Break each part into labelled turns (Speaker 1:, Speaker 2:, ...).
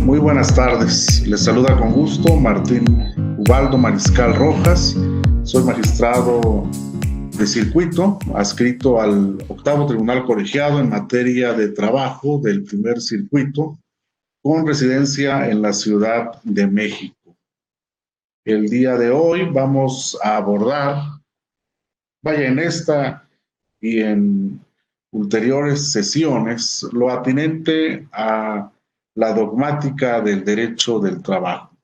Speaker 1: Muy buenas tardes. Les saluda con gusto Martín Ubaldo Mariscal Rojas. Soy magistrado de circuito, adscrito al octavo tribunal colegiado en materia de trabajo del primer circuito, con residencia en la Ciudad de México. El día de hoy vamos a abordar, en esta y en ulteriores sesiones, lo atinente a la dogmática del derecho del trabajo.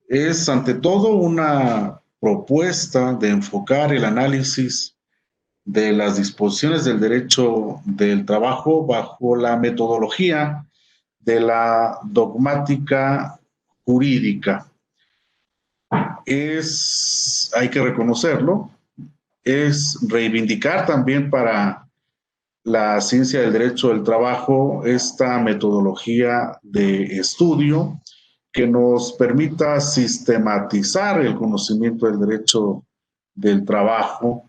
Speaker 1: Es ante todo una propuesta de enfocar el análisis de las disposiciones del derecho del trabajo bajo la metodología de la dogmática jurídica. Hay que reconocerlo, es reivindicar también para la ciencia del derecho del trabajo esta metodología de estudio que nos permita sistematizar el conocimiento del derecho del trabajo,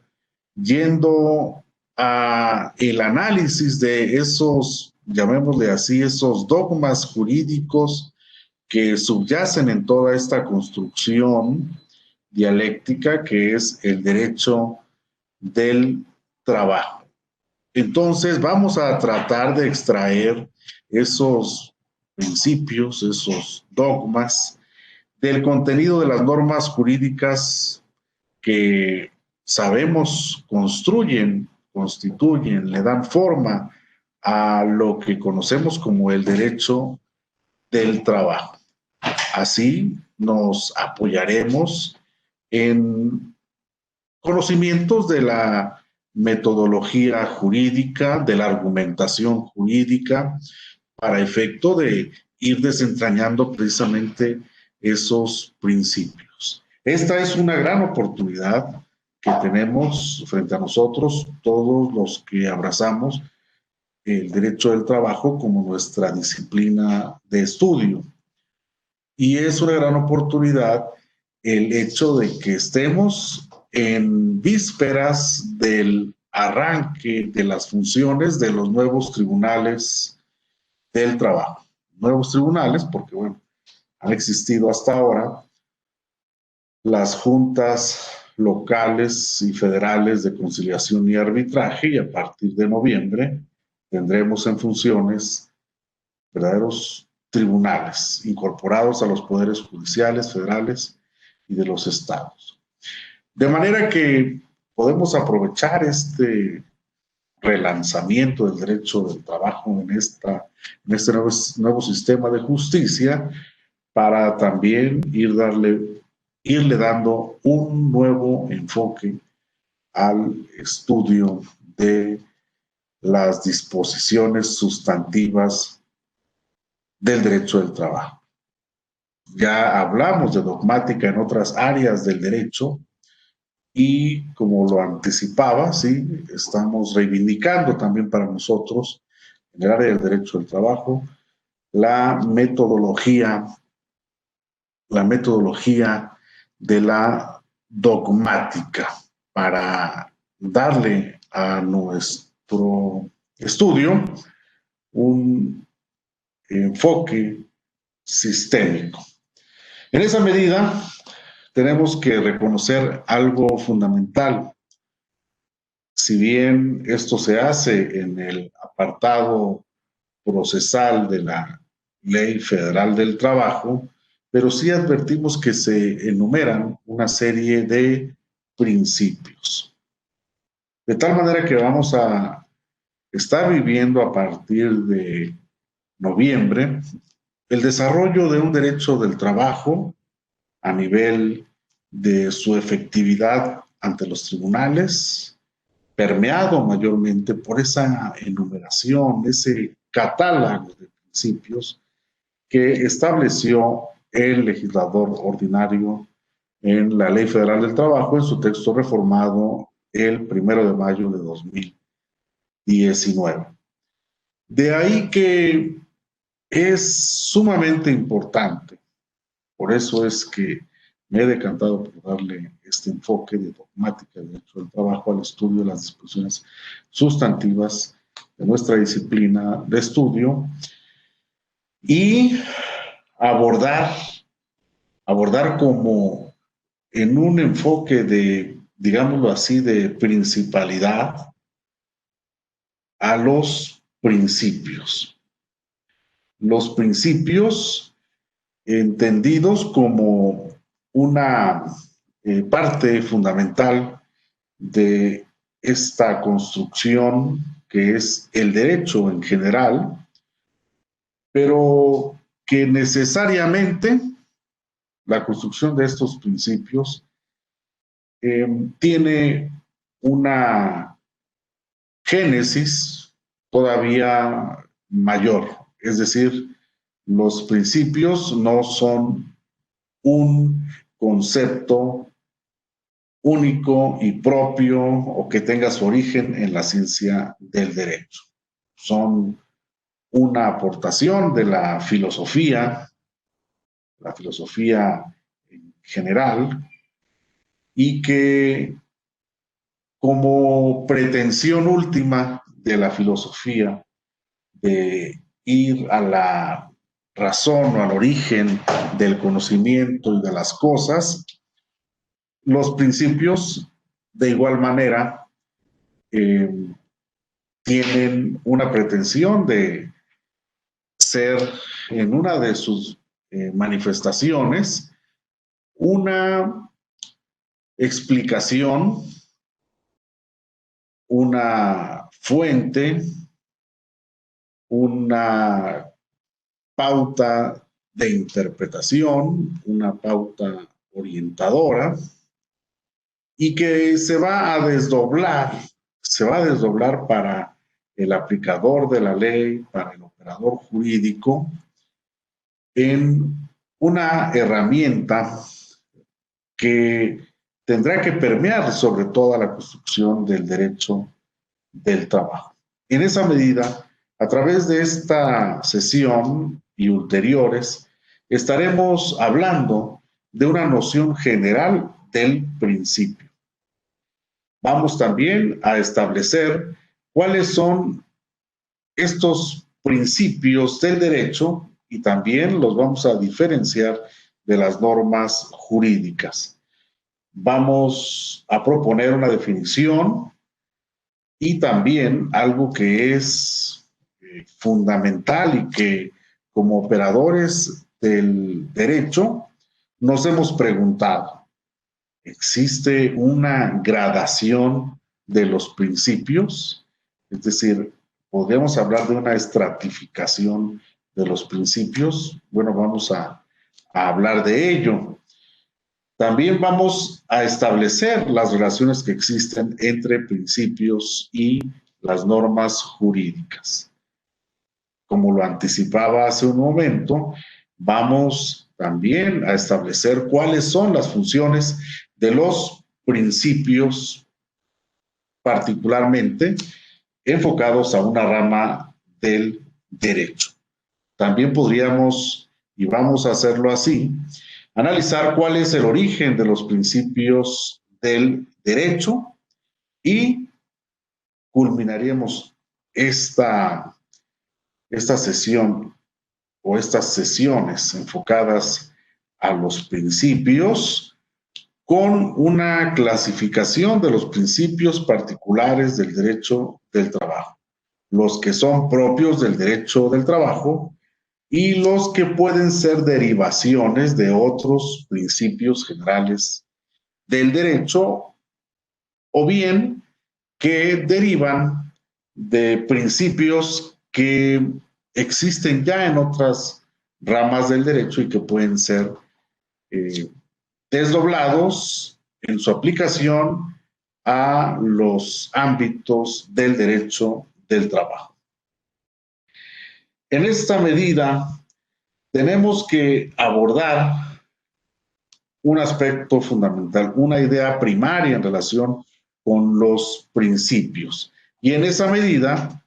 Speaker 1: yendo a el análisis de esos, llamémosle así, esos dogmas jurídicos que subyacen en toda esta construcción dialéctica que es el derecho del trabajo. Entonces vamos a tratar de extraer esos principios, esos dogmas del contenido de las normas jurídicas que sabemos constituyen, le dan forma a lo que conocemos como el derecho del trabajo. Así nos apoyaremos en conocimientos de la metodología jurídica, de la argumentación jurídica, para efecto de ir desentrañando precisamente esos principios. Esta es una gran oportunidad que tenemos frente a nosotros, todos los que abrazamos el derecho del trabajo como nuestra disciplina de estudio. Y es una gran oportunidad el hecho de que estemos en vísperas del arranque de las funciones de los nuevos tribunales del trabajo. Nuevos tribunales porque, han existido hasta ahora las juntas locales y federales de conciliación y arbitraje, y a partir de noviembre tendremos en funciones verdaderos tribunales incorporados a los poderes judiciales, federales y de los estados. De manera que podemos aprovechar este relanzamiento del derecho del trabajo en este nuevo sistema de justicia para también irle dando un nuevo enfoque al estudio de las disposiciones sustantivas del derecho del trabajo. Ya hablamos de dogmática en otras áreas del derecho y, como lo anticipaba, sí, estamos reivindicando también para nosotros en el área del derecho del trabajo la metodología de la dogmática para darle a nuestro estudio un enfoque sistémico. En esa medida, tenemos que reconocer algo fundamental. Si bien esto se hace en el apartado procesal de la Ley Federal del Trabajo, pero sí advertimos que se enumeran una serie de principios. De tal manera que vamos a estar viviendo a partir de noviembre el desarrollo de un derecho del trabajo a nivel de su efectividad ante los tribunales, permeado mayormente por esa enumeración, ese catálogo de principios que estableció el legislador ordinario en la Ley Federal del Trabajo en su texto reformado el 1 de mayo de 2019. De ahí que es sumamente importante. Por eso es que me he decantado por darle este enfoque de dogmática del derecho del trabajo al estudio de las disposiciones sustantivas de nuestra disciplina de estudio. y abordar como en un enfoque de, digámoslo así, de principalidad a los principios. Los principios entendidos como una parte fundamental de esta construcción que es el derecho en general, pero que necesariamente la construcción de estos principios tiene una génesis todavía mayor, es decir, los principios no son un concepto único y propio o que tenga su origen en la ciencia del derecho. Son una aportación de la filosofía en general, y que como pretensión última de la filosofía de ir a la razón o al origen del conocimiento y de las cosas, los principios de igual manera tienen una pretensión de ser en una de sus manifestaciones una explicación, una fuente, una pauta de interpretación, una pauta orientadora, y que se va a desdoblar para el aplicador de la ley, para el operador jurídico, en una herramienta que tendrá que permear sobre toda la construcción del derecho del trabajo. En esa medida, a través de esta sesión y ulteriores, estaremos hablando de una noción general del principio. Vamos también a establecer cuáles son estos principios del derecho y también los vamos a diferenciar de las normas jurídicas. Vamos a proponer una definición y también algo que es fundamental y que como operadores del derecho nos hemos preguntado. ¿Existe una gradación de los principios? Es decir, ¿podríamos hablar de una estratificación de los principios? Bueno, vamos a hablar de ello. También vamos a establecer las relaciones que existen entre principios y las normas jurídicas. Como lo anticipaba hace un momento, vamos también a establecer cuáles son las funciones de los principios, particularmente enfocados a una rama del derecho. También podríamos, y vamos a hacerlo así, analizar cuál es el origen de los principios del derecho y culminaríamos esta sesión o estas sesiones enfocadas a los principios con una clasificación de los principios particulares del derecho del trabajo, los que son propios del derecho del trabajo y los que pueden ser derivaciones de otros principios generales del derecho, o bien que derivan de principios que existen ya en otras ramas del derecho y que pueden ser desdoblados en su aplicación a los ámbitos del derecho del trabajo. En esta medida, tenemos que abordar un aspecto fundamental, una idea primaria en relación con los principios. Y en esa medida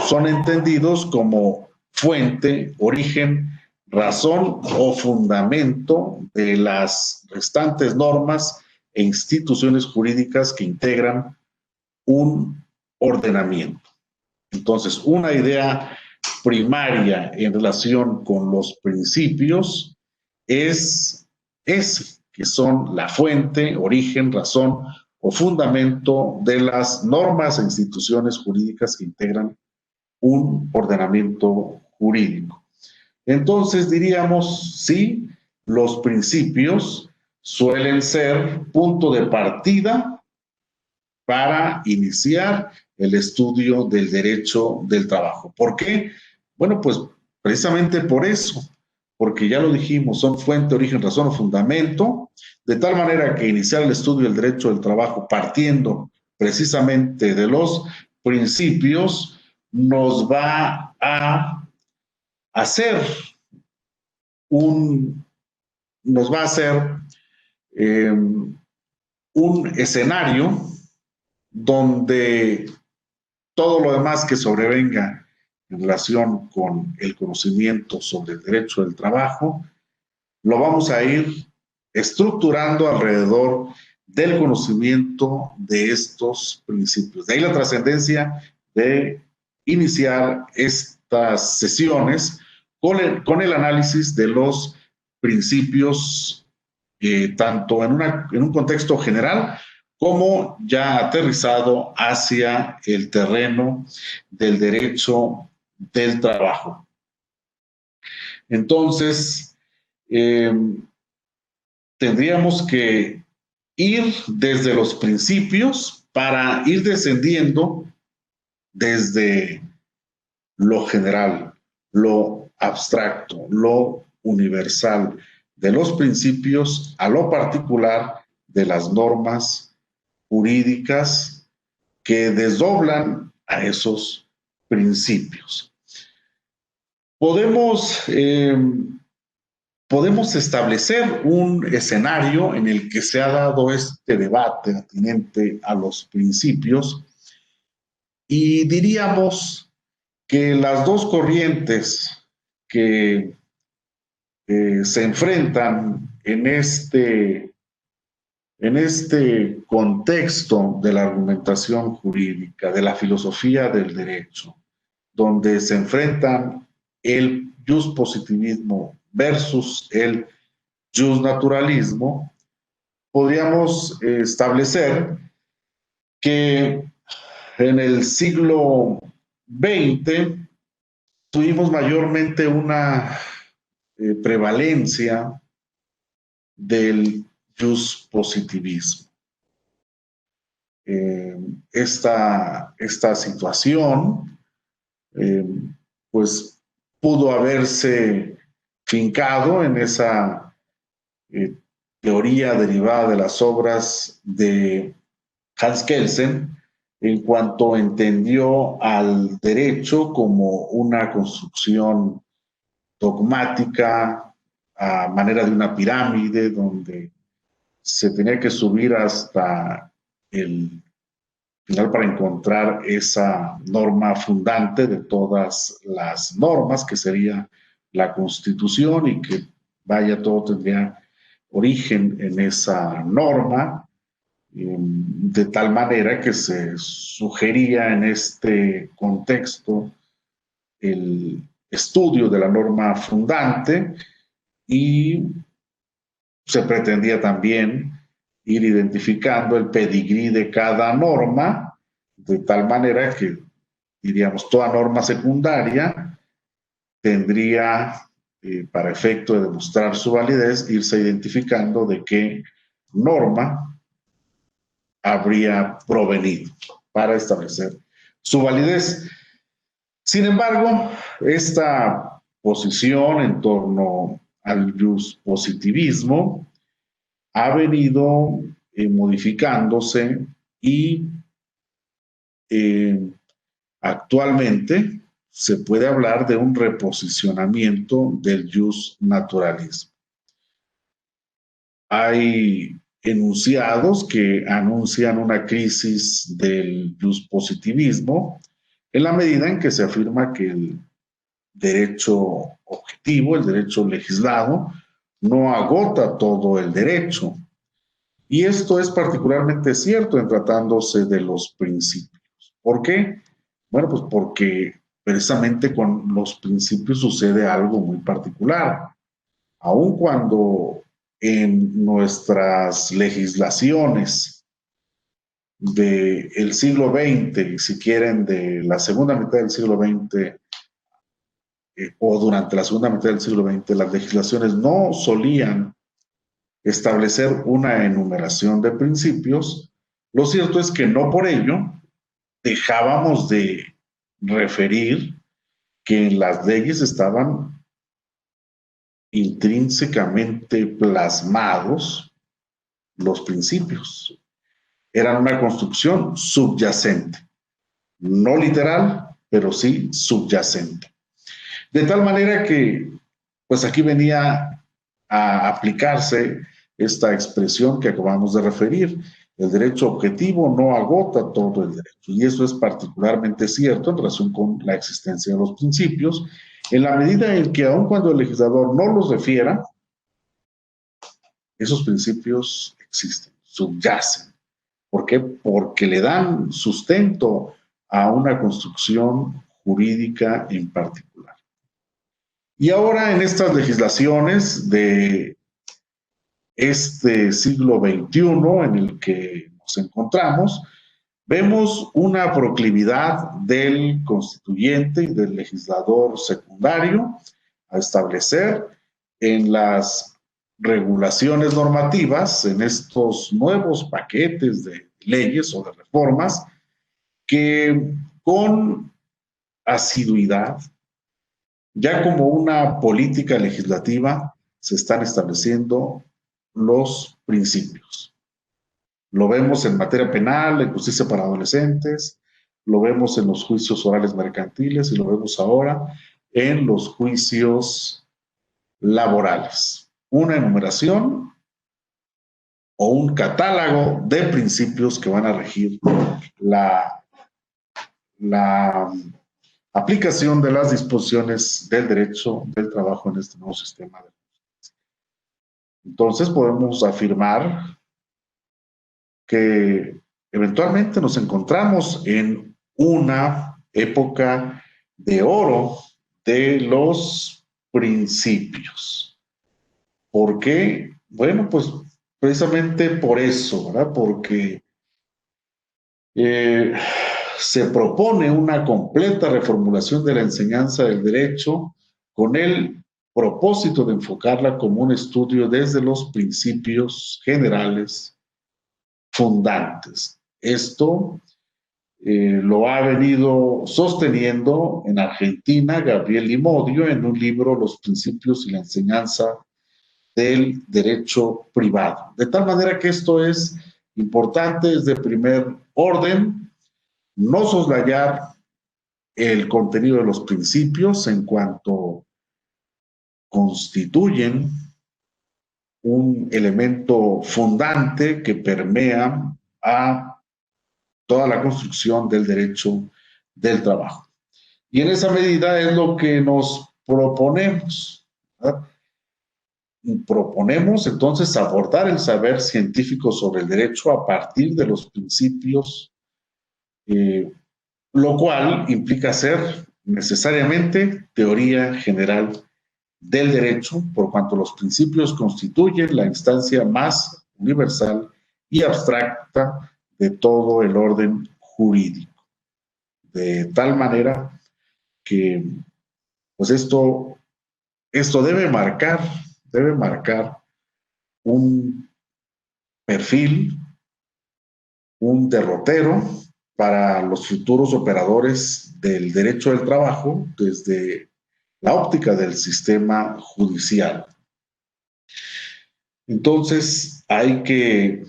Speaker 1: son entendidos como fuente, origen, razón o fundamento de las restantes normas e instituciones jurídicas que integran un ordenamiento. Entonces, una idea primaria en relación con los principios es ese, que son la fuente, origen, razón o fundamento de las normas e instituciones jurídicas que integran un ordenamiento jurídico. Entonces diríamos, sí, los principios suelen ser punto de partida para iniciar el estudio del derecho del trabajo. ¿Por qué? Bueno, pues precisamente por eso, porque ya lo dijimos, son fuente, origen, razón o fundamento, de tal manera que iniciar el estudio del derecho del trabajo partiendo precisamente de los principios nos va a hacer nos va a hacer un escenario donde todo lo demás que sobrevenga en relación con el conocimiento sobre el derecho del trabajo, lo vamos a ir estructurando alrededor del conocimiento de estos principios. De ahí la trascendencia de iniciar estas sesiones con el análisis de los principios, tanto en un contexto general como ya aterrizado hacia el terreno del derecho del trabajo. Entonces, tendríamos que ir desde los principios para ir descendiendo desde lo general, lo abstracto, lo universal, de los principios a lo particular de las normas jurídicas que desdoblan a esos principios. Podemos establecer un escenario en el que se ha dado este debate atinente a los principios y diríamos que las dos corrientes que se enfrentan en este contexto de la argumentación jurídica, de la filosofía del derecho, donde se enfrentan el positivismo versus el justnaturalismo, podríamos establecer que en el siglo XX tuvimos mayormente una prevalencia del positivismo. Esta situación pues pudo haberse fincado en esa teoría derivada de las obras de Hans Kelsen, en cuanto entendió al derecho como una construcción dogmática a manera de una pirámide donde se tenía que subir hasta el final para encontrar esa norma fundante de todas las normas, que sería la Constitución, y que todo tendría origen en esa norma, de tal manera que se sugería en este contexto el estudio de la norma fundante y se pretendía también ir identificando el pedigrí de cada norma, de tal manera que, diríamos, toda norma secundaria tendría, para efecto de demostrar su validez, irse identificando de qué norma habría provenido para establecer su validez. Sin embargo, esta posición en torno al positivismo ha venido modificándose y actualmente se puede hablar de un reposicionamiento del justnaturalismo. Hay enunciados que anuncian una crisis del positivismo en la medida en que se afirma que el derecho objetivo, el derecho legislado, no agota todo el derecho. Y esto es particularmente cierto en tratándose de los principios. ¿Por qué? Bueno, pues porque precisamente con los principios sucede algo muy particular. Aun cuando en nuestras legislaciones del siglo XX, si quieren, de la segunda mitad del siglo XX, o durante la segunda mitad del siglo XX, las legislaciones no solían establecer una enumeración de principios, lo cierto es que no por ello dejábamos de referir que en las leyes estaban intrínsecamente plasmados los principios. Eran una construcción subyacente, no literal, pero sí subyacente. De tal manera que, pues aquí venía a aplicarse esta expresión que acabamos de referir. El derecho objetivo no agota todo el derecho, y eso es particularmente cierto en relación con la existencia de los principios, en la medida en que aun cuando el legislador no los refiera, esos principios existen, subyacen. ¿Por qué? Porque le dan sustento a una construcción jurídica en particular. Y ahora en estas legislaciones de este siglo XXI en el que nos encontramos, vemos una proclividad del constituyente y del legislador secundario a establecer en las regulaciones normativas, en estos nuevos paquetes de leyes o de reformas, que con asiduidad, ya como una política legislativa, se están estableciendo los principios. Lo vemos en materia penal, en justicia para adolescentes, lo vemos en los juicios orales mercantiles y lo vemos ahora en los juicios laborales. Una enumeración o un catálogo de principios que van a regir la aplicación de las disposiciones del derecho del trabajo en este nuevo sistema de justicia. Entonces podemos afirmar que eventualmente nos encontramos en una época de oro de los principios. ¿Por qué? Bueno, pues precisamente por eso, ¿verdad? Porque se propone una completa reformulación de la enseñanza del derecho con el propósito de enfocarla como un estudio desde los principios generales fundantes. Esto lo ha venido sosteniendo en Argentina Gabriel Limodio en un libro, Los principios y la enseñanza del derecho privado. De tal manera que esto es importante, es de primer orden, no soslayar el contenido de los principios en cuanto constituyen un elemento fundante que permea a toda la construcción del derecho del trabajo. Y en esa medida es lo que nos proponemos, ¿verdad? Proponemos entonces abordar el saber científico sobre el derecho a partir de los principios, lo cual implica hacer necesariamente teoría general del derecho, por cuanto los principios constituyen la instancia más universal y abstracta de todo el orden jurídico. De tal manera que, pues esto debe marcar un perfil, un derrotero para los futuros operadores del derecho del trabajo desde la óptica del sistema judicial. Entonces, hay que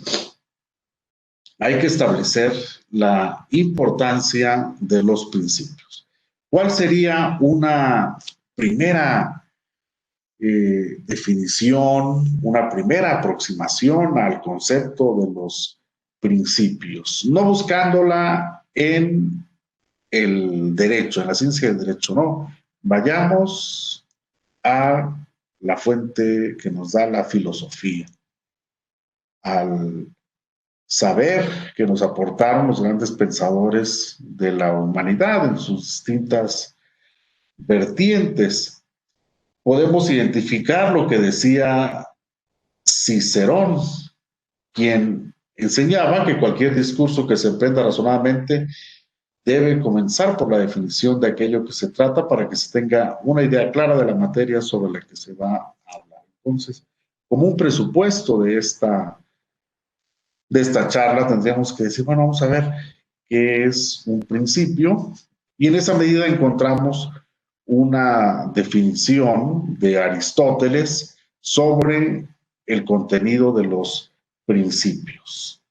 Speaker 1: establecer la importancia de los principios. ¿Cuál sería una primera definición, una primera aproximación al concepto de los principios? No buscándola en el derecho, en la ciencia del derecho, no. Vayamos a la fuente que nos da la filosofía, al saber que nos aportaron los grandes pensadores de la humanidad en sus distintas vertientes. Podemos identificar lo que decía Cicerón, quien enseñaba que cualquier discurso que se emprenda razonadamente debe comenzar por la definición de aquello que se trata para que se tenga una idea clara de la materia sobre la que se va a hablar. Entonces, como un presupuesto de esta charla, tendríamos que decir, bueno, vamos a ver qué es un principio, y en esa medida encontramos una definición de Aristóteles sobre el contenido de los principios.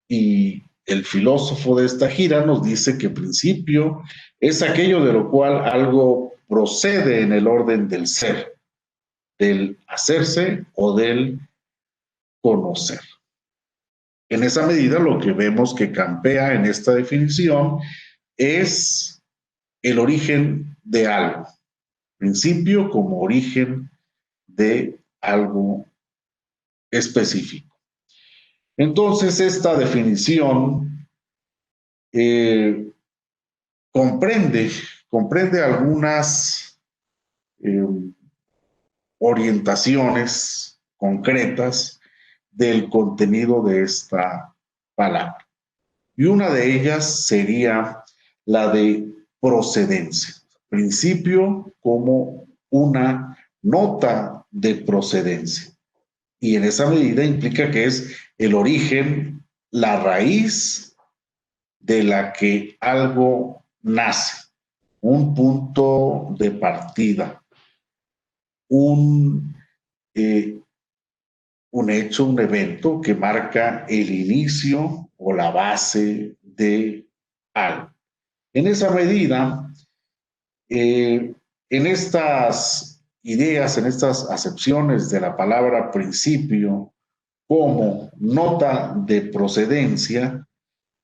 Speaker 1: Y el filósofo de esta gira nos dice que principio es aquello de lo cual algo procede en el orden del ser, del hacerse o del conocer. En esa medida, lo que vemos que campea en esta definición es el origen de algo. Principio como origen de algo específico. Entonces, esta definición comprende algunas orientaciones concretas del contenido de esta palabra. Y una de ellas sería la de procedencia. Principio como una nota de procedencia. Y en esa medida implica que es el origen, la raíz de la que algo nace, un punto de partida, un hecho, un evento que marca el inicio o la base de algo. En esa medida, en estas ideas, en estas acepciones de la palabra principio como nota de procedencia,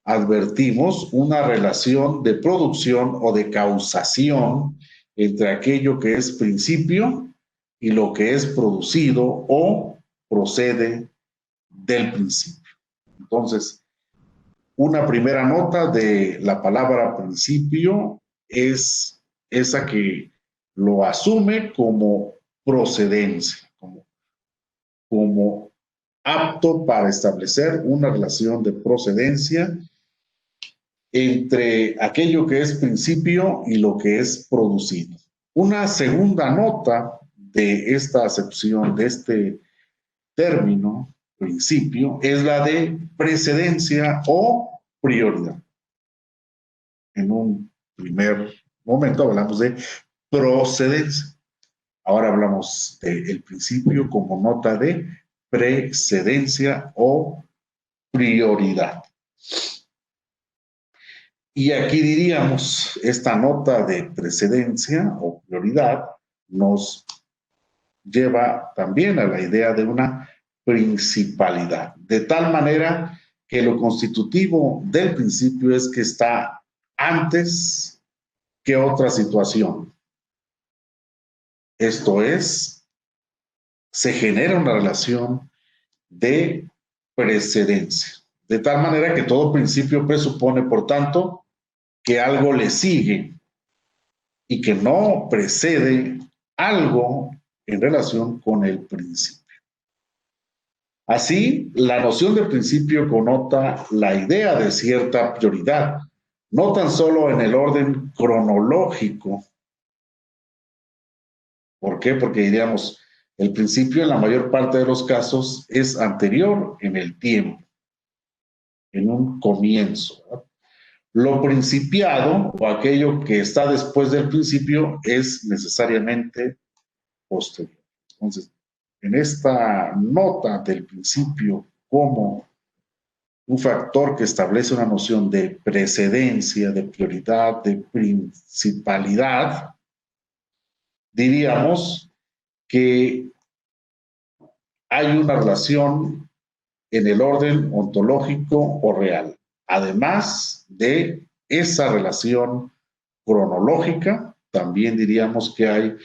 Speaker 1: advertimos una relación de producción o de causación entre aquello que es principio y lo que es producido o procede del principio. Entonces, una primera nota de la palabra principio es esa que lo asume como procedencia, como apto para establecer una relación de procedencia entre aquello que es principio y lo que es producido. Una segunda nota de esta acepción, de este término, principio, es la de precedencia o prioridad. En un primer momento hablamos de procedencia. Ahora hablamos del principio como nota de precedencia o prioridad. Y aquí diríamos, esta nota de precedencia o prioridad nos lleva también a la idea de una principalidad, de tal manera que lo constitutivo del principio es que está antes que otra situación. Esto es, se genera una relación de precedencia, de tal manera que todo principio presupone, por tanto, que algo le sigue y que no precede algo en relación con el principio. Así, la noción de principio connota la idea de cierta prioridad, no tan solo en el orden cronológico. ¿Por qué? Porque diríamos, el principio en la mayor parte de los casos es anterior en el tiempo, en un comienzo, ¿verdad? Lo principiado o aquello que está después del principio es necesariamente posterior. Entonces, en esta nota del principio como un factor que establece una noción de precedencia, de prioridad, de principalidad, diríamos que hay una relación en el orden ontológico o real, además de esa relación cronológica. También diríamos que hay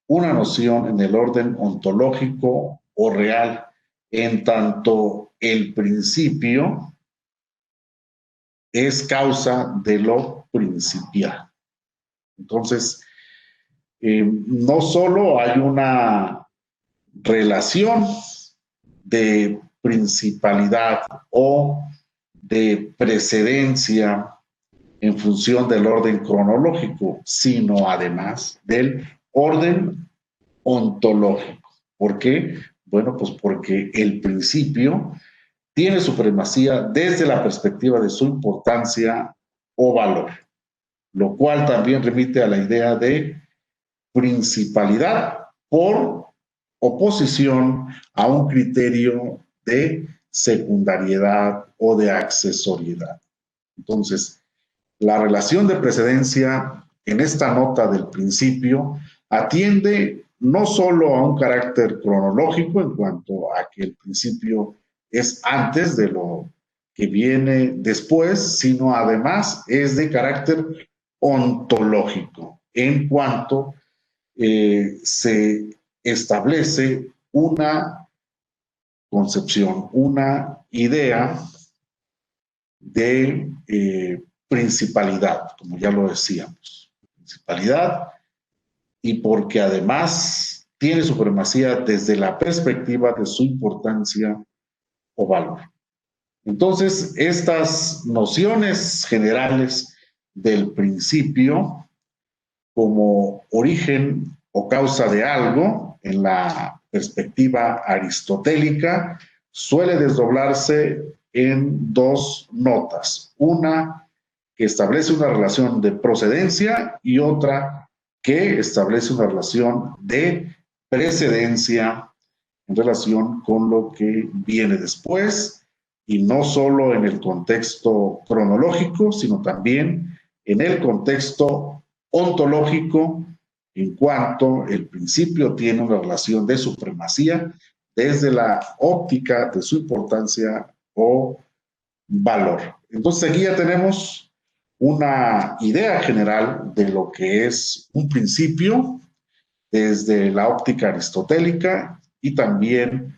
Speaker 1: una noción en el orden ontológico o real, en tanto el principio es causa de lo principial. Entonces, No solo hay una relación de principalidad o de precedencia en función del orden cronológico, sino además del orden ontológico. ¿Por qué? Bueno, pues porque el principio tiene supremacía desde la perspectiva de su importancia o valor, lo cual también remite a la idea de principalidad por oposición a un criterio de secundariedad o de accesoriedad. Entonces, la relación de precedencia en esta nota del principio atiende no solo a un carácter cronológico en cuanto a que el principio es antes de lo que viene después, sino además es de carácter ontológico en cuanto se establece una concepción, una idea de principalidad, como ya lo decíamos. Principalidad, y porque además tiene supremacía desde la perspectiva de su importancia o valor. Entonces, estas nociones generales del principio como origen o causa de algo en la perspectiva aristotélica suele desdoblarse en dos notas. Una que establece una relación de procedencia y otra que establece una relación de precedencia en relación con lo que viene después, y no solo en el contexto cronológico, sino también en el contexto ontológico, en cuanto el principio tiene una relación de supremacía desde la óptica de su importancia o valor. Entonces aquí ya tenemos una idea general de lo que es un principio desde la óptica aristotélica, y también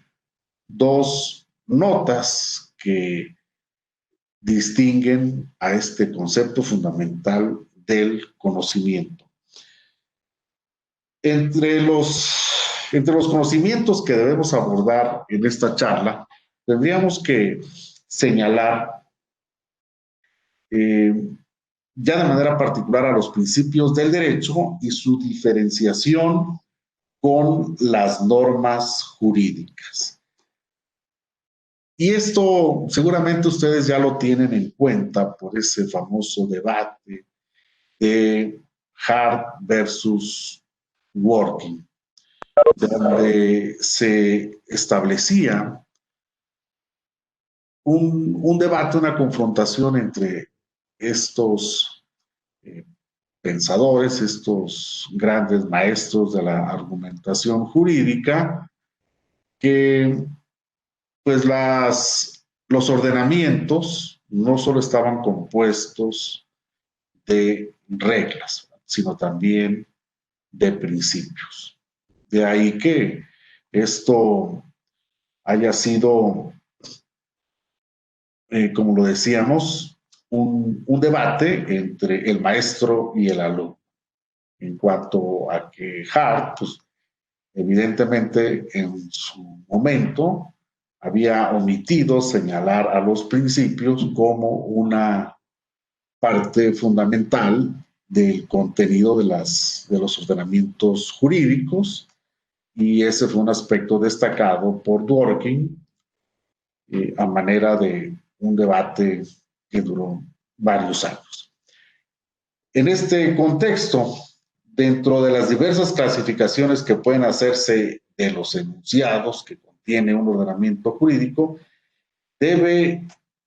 Speaker 1: dos notas que distinguen a este concepto fundamental del conocimiento. Entre los conocimientos que debemos abordar en esta charla, tendríamos que señalar ya de manera particular a los principios del derecho y su diferenciación con las normas jurídicas. Y esto seguramente ustedes ya lo tienen en cuenta por ese famoso debate de Hart versus Working, donde se establecía un debate, una confrontación entre estos pensadores, estos grandes maestros de la argumentación jurídica, que pues los ordenamientos no solo estaban compuestos de reglas, sino también de principios. De ahí que esto haya sido, como lo decíamos, un debate entre el maestro y el alumno. En cuanto a que Hart, pues, evidentemente en su momento había omitido señalar a los principios como una parte fundamental del contenido de los ordenamientos jurídicos, y ese fue un aspecto destacado por Dworkin a manera de un debate que duró varios años. En este contexto, dentro de las diversas clasificaciones que pueden hacerse de los enunciados que contiene un ordenamiento jurídico, debe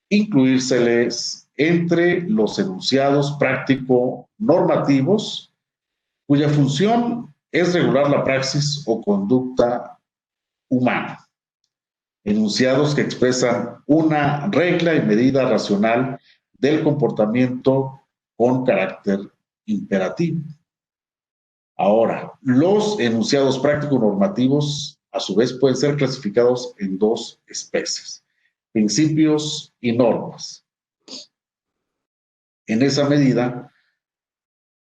Speaker 1: incluírseles entre los enunciados práctico-normativos, cuya función es regular la praxis o conducta humana. Enunciados que expresan una regla y medida racional del comportamiento con carácter imperativo. Ahora, los enunciados práctico-normativos, a su vez, pueden ser clasificados en dos especies: principios y normas. En esa medida,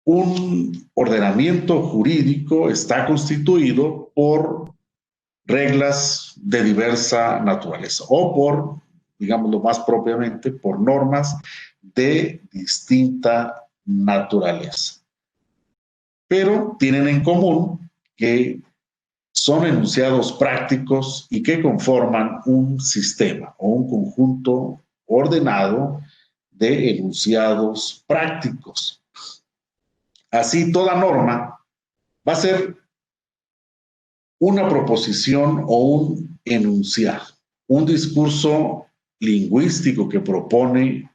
Speaker 1: un ordenamiento jurídico está constituido por reglas de diversa naturaleza o por, digámoslo más propiamente, por normas de distinta naturaleza. Pero tienen en común que son enunciados prácticos y que conforman un sistema o un conjunto ordenado de enunciados prácticos. Así, toda norma va a ser una proposición o un enunciado, un discurso lingüístico que propone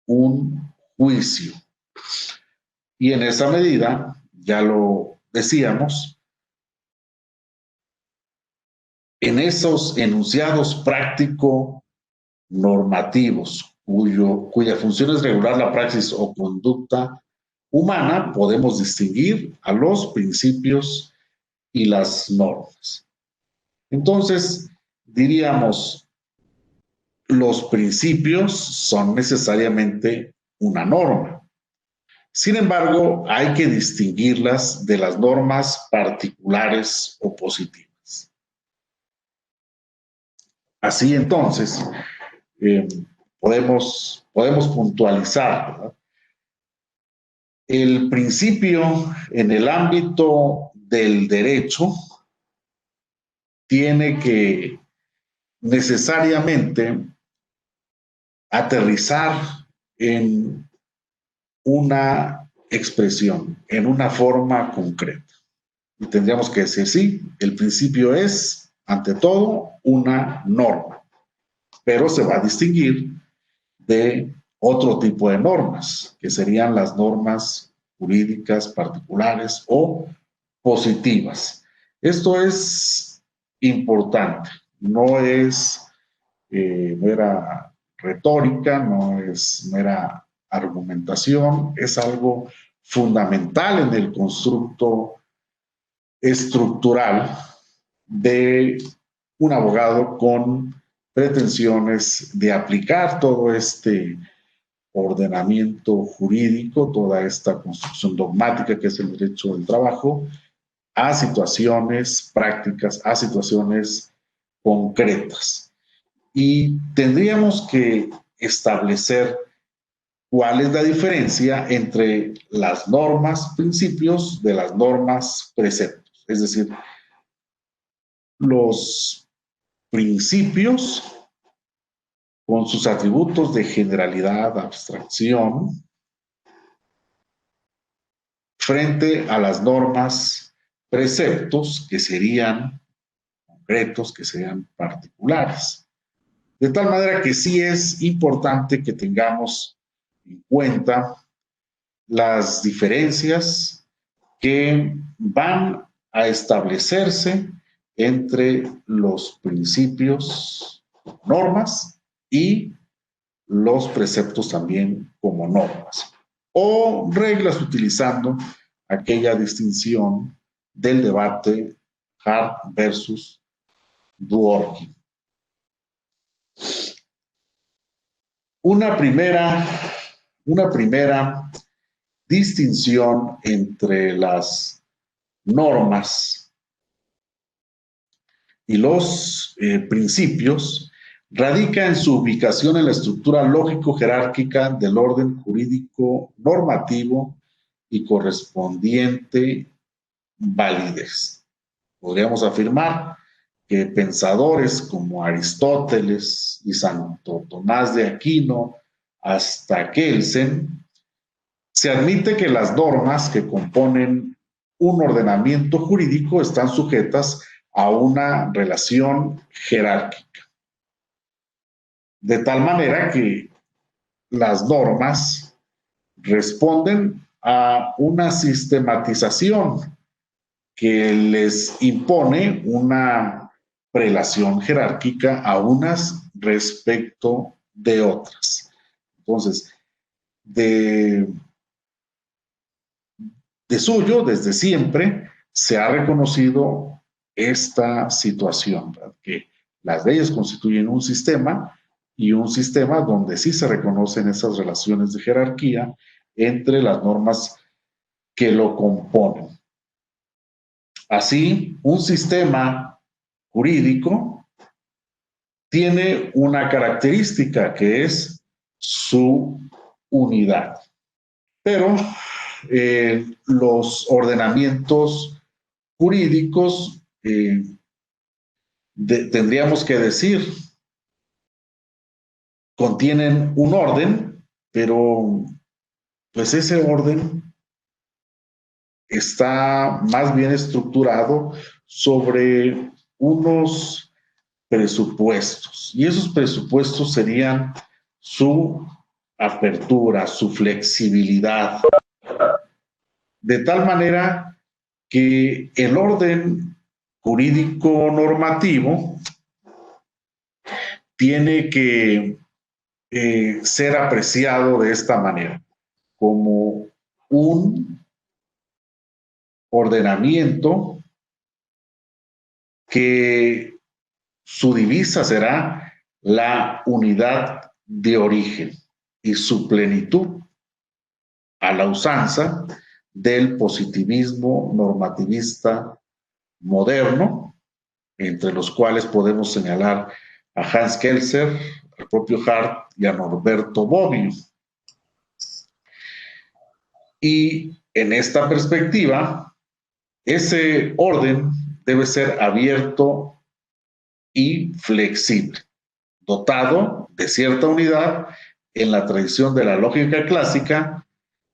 Speaker 1: un juicio. Y en esa medida, ya lo decíamos, en esos enunciados práctico normativos, cuya función es regular la praxis o conducta humana, podemos distinguir a los principios y las normas. Entonces, diríamos, los principios son necesariamente una norma. Sin embargo, hay que distinguirlas de las normas particulares o positivas. Así entonces, podemos puntualizar, ¿verdad? El principio en el ámbito del derecho tiene que necesariamente aterrizar en una expresión, en una forma concreta. Y tendríamos que decir, sí, el principio es, ante todo, una norma, pero se va a distinguir de otro tipo de normas, que serían las normas jurídicas particulares o positivas. Esto es importante, no es mera retórica, no es mera argumentación, es algo fundamental en el constructo estructural de un abogado con pretensiones de aplicar todo este ordenamiento jurídico, toda esta construcción dogmática que es el derecho del trabajo, a situaciones prácticas, a situaciones concretas. Y tendríamos que establecer cuál es la diferencia entre las normas principios de las normas preceptos. Es decir, los principios con sus atributos de generalidad, abstracción, frente a las normas preceptos que serían concretos, que serían particulares. De tal manera que sí es importante que tengamos en cuenta las diferencias que van a establecerse entre los principios, normas, y los preceptos también como normas, o reglas utilizando aquella distinción del debate Hart versus Dworkin. Una primera distinción entre las normas y los principios radica en su ubicación en la estructura lógico-jerárquica del orden jurídico normativo y correspondiente validez. Podríamos afirmar que pensadores como Aristóteles y Santo Tomás de Aquino hasta Kelsen, se admite que las normas que componen un ordenamiento jurídico están sujetas a una relación jerárquica. De tal manera que las normas responden a una sistematización que les impone una prelación jerárquica a unas respecto de otras. Entonces, de suyo, desde siempre, se ha reconocido esta situación, ¿verdad? Que las leyes constituyen un sistema y un sistema donde sí se reconocen esas relaciones de jerarquía entre las normas que lo componen. Así, un sistema jurídico tiene una característica que es su unidad. Pero los ordenamientos jurídicos, tendríamos que decir, contienen un orden, pero pues ese orden está más bien estructurado sobre unos presupuestos, y esos presupuestos serían su apertura, su flexibilidad, de tal manera que el orden jurídico normativo tiene que ser apreciado de esta manera, como un ordenamiento que su divisa será la unidad de origen y su plenitud a la usanza del positivismo normativista moderno, entre los cuales podemos señalar a Hans Kelsen, al propio Hart y a Norberto Bobbio. Y en esta perspectiva, ese orden debe ser abierto y flexible, dotado de cierta unidad en la tradición de la lógica clásica,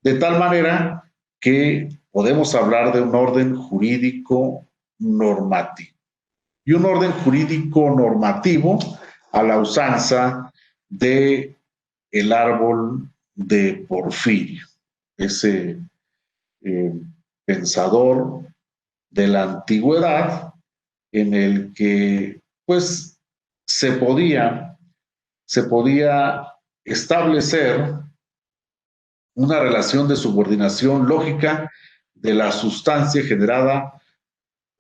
Speaker 1: de tal manera que podemos hablar de un orden jurídico normativo. Y un orden jurídico normativo a la usanza de el árbol de Porfirio, ese pensador de la antigüedad en el que pues se podía establecer una relación de subordinación lógica de la sustancia generada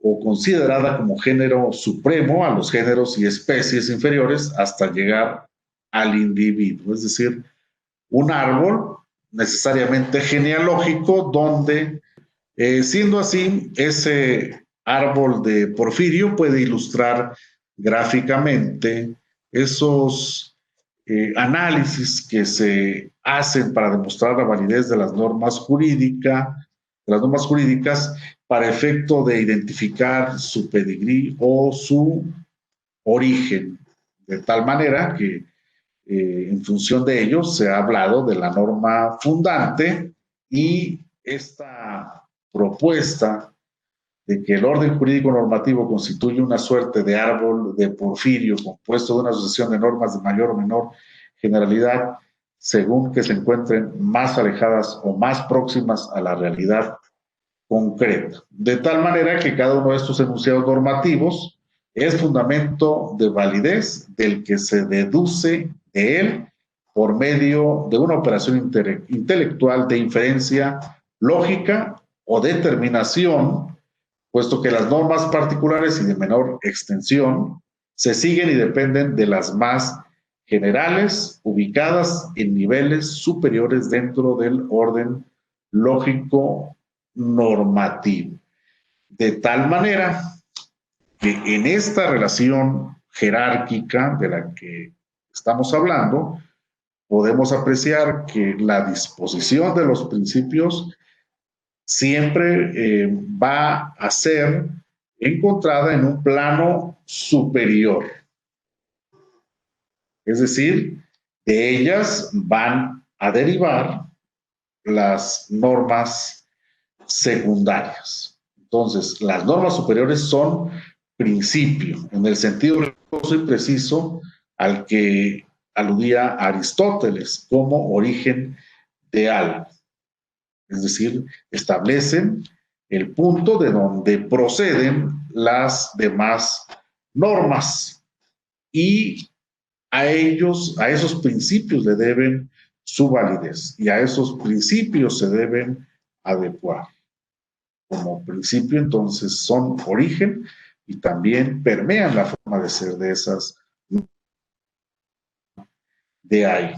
Speaker 1: o considerada como género supremo a los géneros y especies inferiores hasta llegar al individuo, es decir, un árbol necesariamente genealógico donde, siendo así, ese árbol de Porfirio puede ilustrar gráficamente esos análisis que se hacen para demostrar la validez de las normas jurídicas para efecto de identificar su pedigrí o su origen, de tal manera que en función de ello se ha hablado de la norma fundante y esta propuesta de que el orden jurídico normativo constituye una suerte de árbol de Porfirio compuesto de una sucesión de normas de mayor o menor generalidad, según que se encuentren más alejadas o más próximas a la realidad concreta. De tal manera que cada uno de estos enunciados normativos es fundamento de validez del que se deduce de él por medio de una operación intelectual de inferencia lógica o determinación, puesto que las normas particulares y de menor extensión se siguen y dependen de las más generales, ubicadas en niveles superiores dentro del orden lógico normativo. De tal manera que en esta relación jerárquica de la que estamos hablando, podemos apreciar que la disposición de los principios siempre va a ser encontrada en un plano superior. Es decir, de ellas van a derivar las normas secundarias. Entonces, las normas superiores son principio, en el sentido riguroso y preciso al que aludía Aristóteles como origen de algo. Es decir, establecen el punto de donde proceden las demás normas y a ellos, a esos principios le deben su validez y a esos principios se deben adecuar. Como principio, entonces, son origen y también permean la forma de ser de esas de ahí.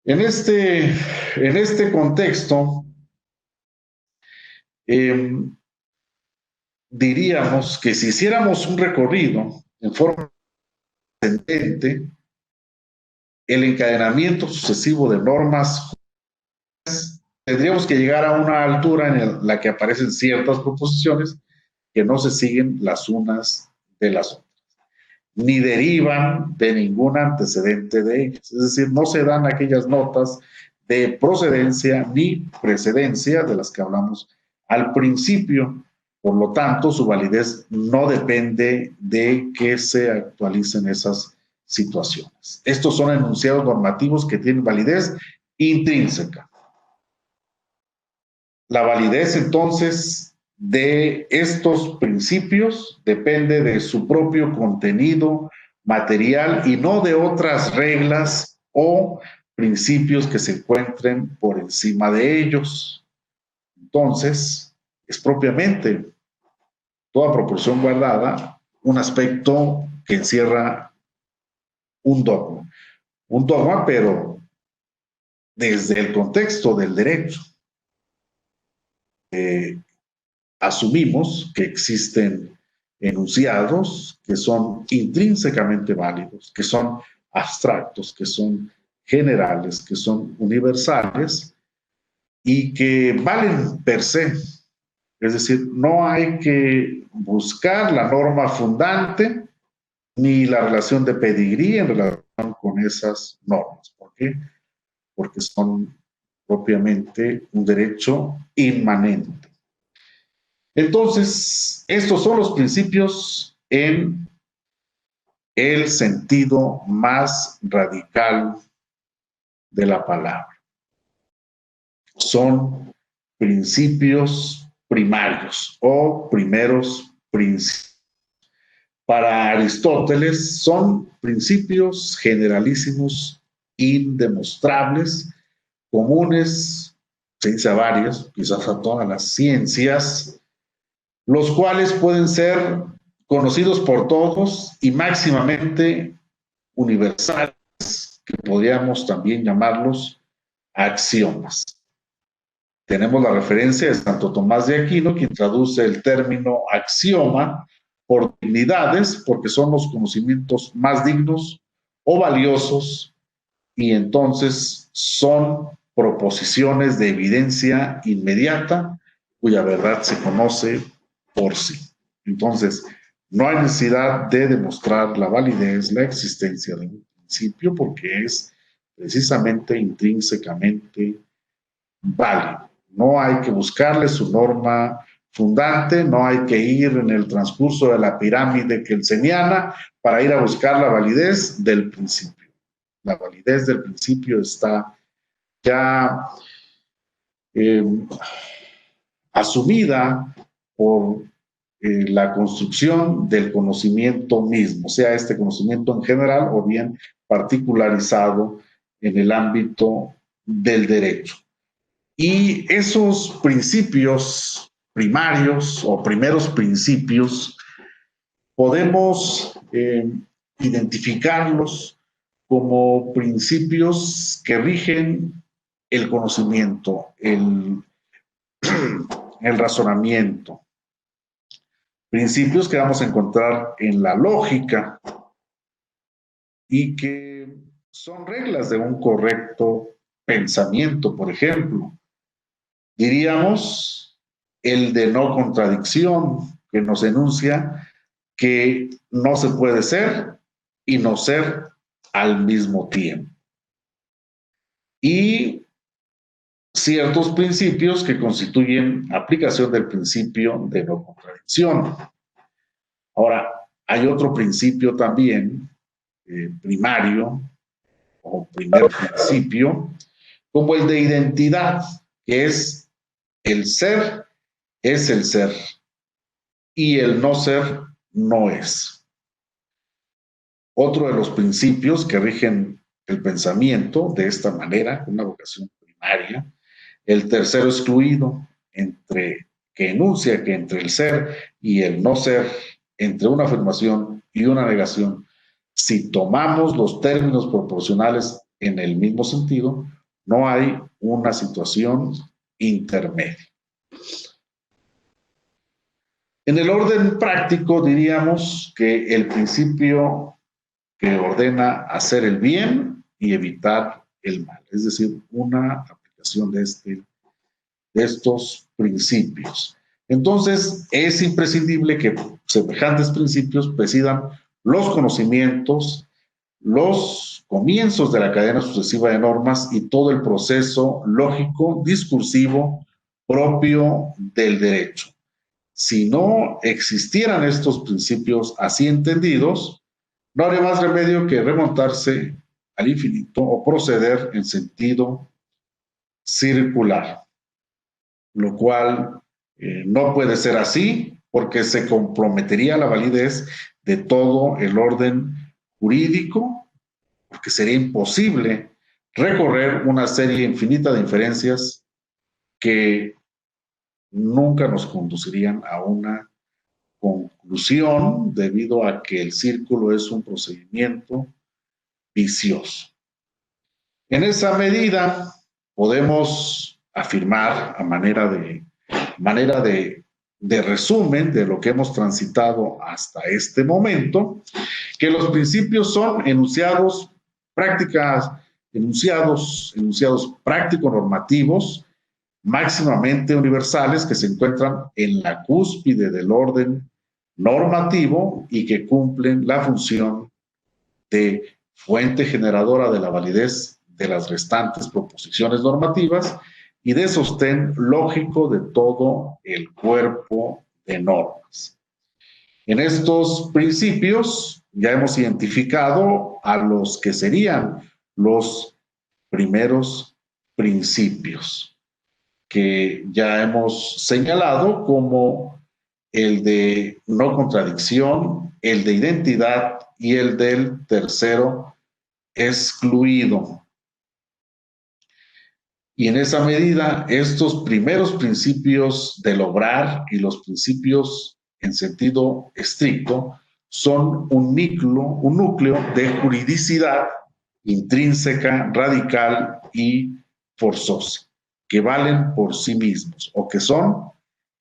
Speaker 1: En este contexto, Diríamos que si hiciéramos un recorrido en forma ascendente, el encadenamiento sucesivo de normas, tendríamos que llegar a una altura en la que aparecen ciertas proposiciones que no se siguen las unas de las otras, ni derivan de ningún antecedente de ellas. Es decir, no se dan aquellas notas de procedencia ni precedencia de las que hablamos al principio. Por lo tanto, su validez no depende de que se actualicen esas situaciones. Estos son enunciados normativos que tienen validez intrínseca. La validez, entonces, de estos principios depende de su propio contenido material y no de otras reglas o principios que se encuentren por encima de ellos. Entonces, es propiamente toda proporción guardada un aspecto que encierra un dogma, pero desde el contexto del derecho. Asumimos que existen enunciados que son intrínsecamente válidos, que son abstractos, que son generales, que son universales y que valen per se. Es decir, no hay que buscar la norma fundante ni la relación de pedigrí en relación con esas normas. ¿Por qué? Porque son propiamente un derecho inmanente. Entonces, estos son los principios en el sentido más radical de la palabra. Son principios primarios o primeros principios. Para Aristóteles son principios generalísimos, indemostrables, comunes, se dice a varias, quizás a todas las ciencias, los cuales pueden ser conocidos por todos y máximamente universales, que podríamos también llamarlos axiomas. Tenemos la referencia de Santo Tomás de Aquino, quien traduce el término axioma por dignidades, porque son los conocimientos más dignos o valiosos, y entonces son proposiciones de evidencia inmediata, cuya verdad se conoce por sí. Entonces, no hay necesidad de demostrar la validez, la existencia de un principio, porque es precisamente intrínsecamente válido. No hay que buscarle su norma fundante, no hay que ir en el transcurso de la pirámide kelseniana para ir a buscar la validez del principio. La validez del principio está ya asumida por la construcción del conocimiento mismo, sea este conocimiento en general o bien particularizado en el ámbito del derecho. Y esos principios primarios o primeros principios podemos identificarlos como principios que rigen el conocimiento, el razonamiento. Principios que vamos a encontrar en la lógica y que son reglas de un correcto pensamiento, por ejemplo. Diríamos el de no contradicción, que nos enuncia que no se puede ser y no ser al mismo tiempo. Y ciertos principios que constituyen aplicación del principio de no contradicción. Ahora, hay otro principio también primario o primer principio, como el de identidad, que es el ser y el no ser no es. Otro de los principios que rigen el pensamiento de esta manera, una vocación primaria, el tercero excluido, que enuncia que entre el ser y el no ser, entre una afirmación y una negación, si tomamos los términos proporcionales en el mismo sentido, no hay una situación intermedia. En el orden práctico diríamos que el principio que ordena hacer el bien y evitar el mal, es decir, una aplicación de estos principios. Entonces, es imprescindible que semejantes principios presidan los conocimientos, los comienzos de la cadena sucesiva de normas y todo el proceso lógico, discursivo propio del derecho. Si no existieran estos principios así entendidos, no habría más remedio que remontarse al infinito o proceder en sentido circular, lo cual no puede ser así porque se comprometería la validez de todo el orden jurídico, porque sería imposible recorrer una serie infinita de inferencias que nunca nos conducirían a una conclusión debido a que el círculo es un procedimiento vicioso. En esa medida podemos afirmar a manera de resumen de lo que hemos transitado hasta este momento, que los principios son enunciados práctico-normativos máximamente universales que se encuentran en la cúspide del orden normativo y que cumplen la función de fuente generadora de la validez de las restantes proposiciones normativas y de sostén lógico de todo el cuerpo de normas. En estos principios ya hemos identificado a los que serían los primeros principios, que ya hemos señalado como el de no contradicción, el de identidad y el del tercero excluido. Y en esa medida, estos primeros principios del obrar y los principios en sentido estricto son un núcleo de juridicidad intrínseca, radical y forzosa, que valen por sí mismos o que son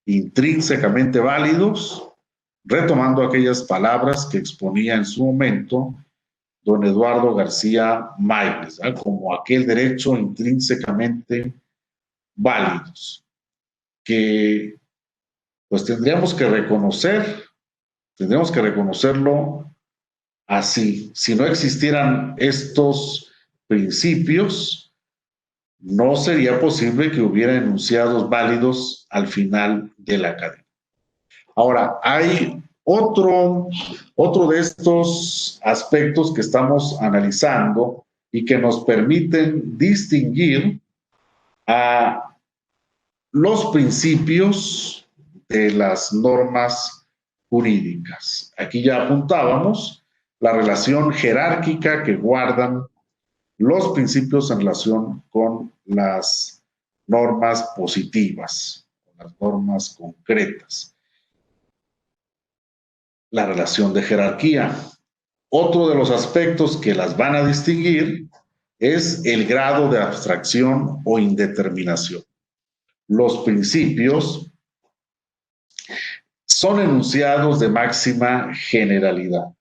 Speaker 1: intrínsecamente válidos, retomando aquellas palabras que exponía en su momento don Eduardo García Maynes, ¿verdad? Como aquel derecho intrínsecamente válidos, que pues tendríamos que reconocerlo así. Si no existieran estos principios, no sería posible que hubiera enunciados válidos al final de la cadena. Ahora, hay otro de estos aspectos que estamos analizando y que nos permiten distinguir a los principios de las normas jurídicas. Aquí ya apuntábamos la relación jerárquica que guardan los principios en relación con las normas positivas, con las normas concretas. La relación de jerarquía. Otro de los aspectos que las van a distinguir es el grado de abstracción o indeterminación. Los principios son enunciados de máxima generalidad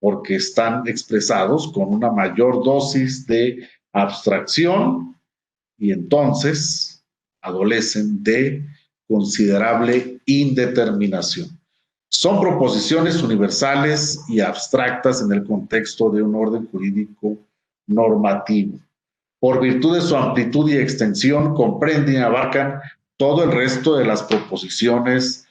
Speaker 1: porque están expresados con una mayor dosis de abstracción y entonces adolecen de considerable indeterminación. Son proposiciones universales y abstractas en el contexto de un orden jurídico normativo. Por virtud de su amplitud y extensión, comprenden y abarcan todo el resto de las proposiciones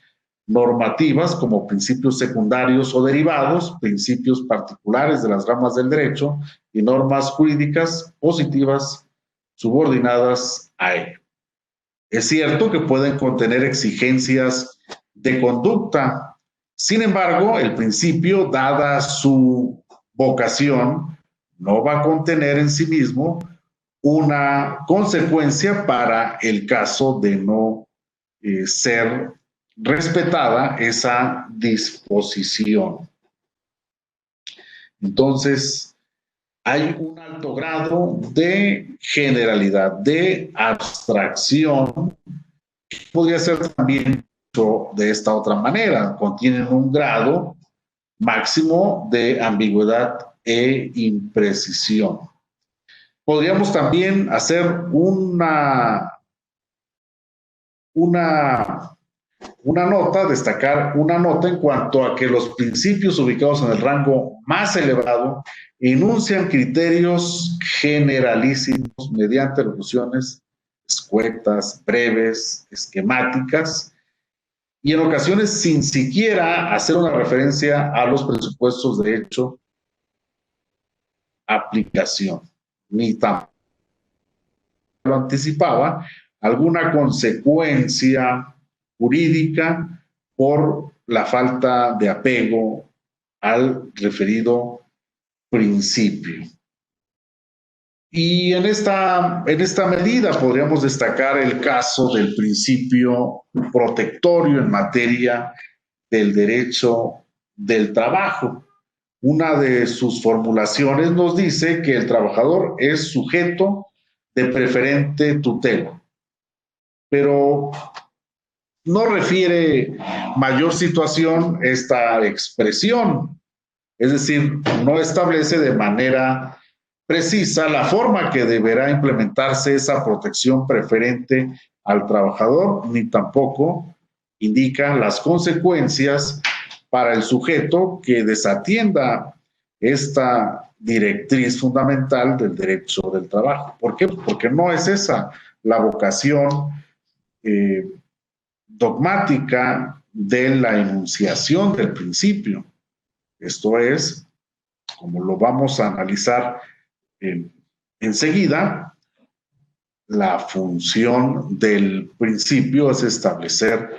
Speaker 1: normativas como principios secundarios o derivados, principios particulares de las ramas del derecho y normas jurídicas positivas subordinadas a ello. Es cierto que pueden contener exigencias de conducta. Sin embargo, el principio, dada su vocación, no va a contener en sí mismo una consecuencia para el caso de no ser respetada esa disposición. Entonces, hay un alto grado de generalidad, de abstracción, que podría ser también de esta otra manera, contienen un grado máximo de ambigüedad e imprecisión. Podríamos también hacer una nota, destacar una nota en cuanto a que los principios ubicados en el rango más elevado enuncian criterios generalísimos mediante locuciones escuetas, breves, esquemáticas, y en ocasiones sin siquiera hacer una referencia a los presupuestos de hecho, aplicación, ni tampoco lo anticipaba, alguna consecuencia jurídica por la falta de apego al referido principio. Y en esta medida podríamos destacar el caso del principio protectorio en materia del derecho del trabajo. Una de sus formulaciones nos dice que el trabajador es sujeto de preferente tutela, pero no refiere mayor situación esta expresión, es decir, no establece de manera precisa la forma que deberá implementarse esa protección preferente al trabajador, ni tampoco indica las consecuencias para el sujeto que desatienda esta directriz fundamental del derecho del trabajo. ¿Por qué? Porque no es esa la vocación dogmática de la enunciación del principio. Esto es, como lo vamos a analizar enseguida, la función del principio es establecer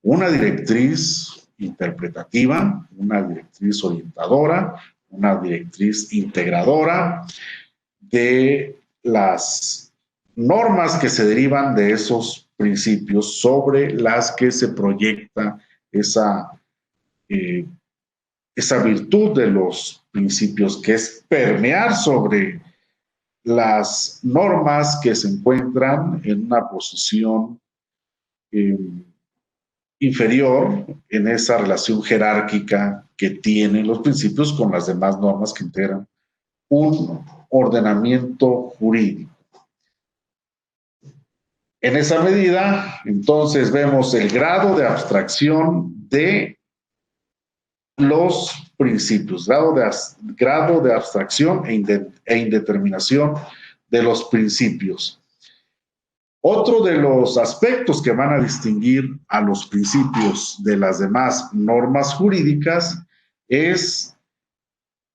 Speaker 1: una directriz interpretativa, una directriz orientadora, una directriz integradora de las normas que se derivan de esos principios sobre las que se proyecta esa virtud de los principios, que es permear sobre las normas que se encuentran en una posición inferior en esa relación jerárquica que tienen los principios con las demás normas que integran un ordenamiento jurídico. En esa medida, entonces, vemos el grado de abstracción de los principios, grado de abstracción e indeterminación de los principios. Otro de los aspectos que van a distinguir a los principios de las demás normas jurídicas es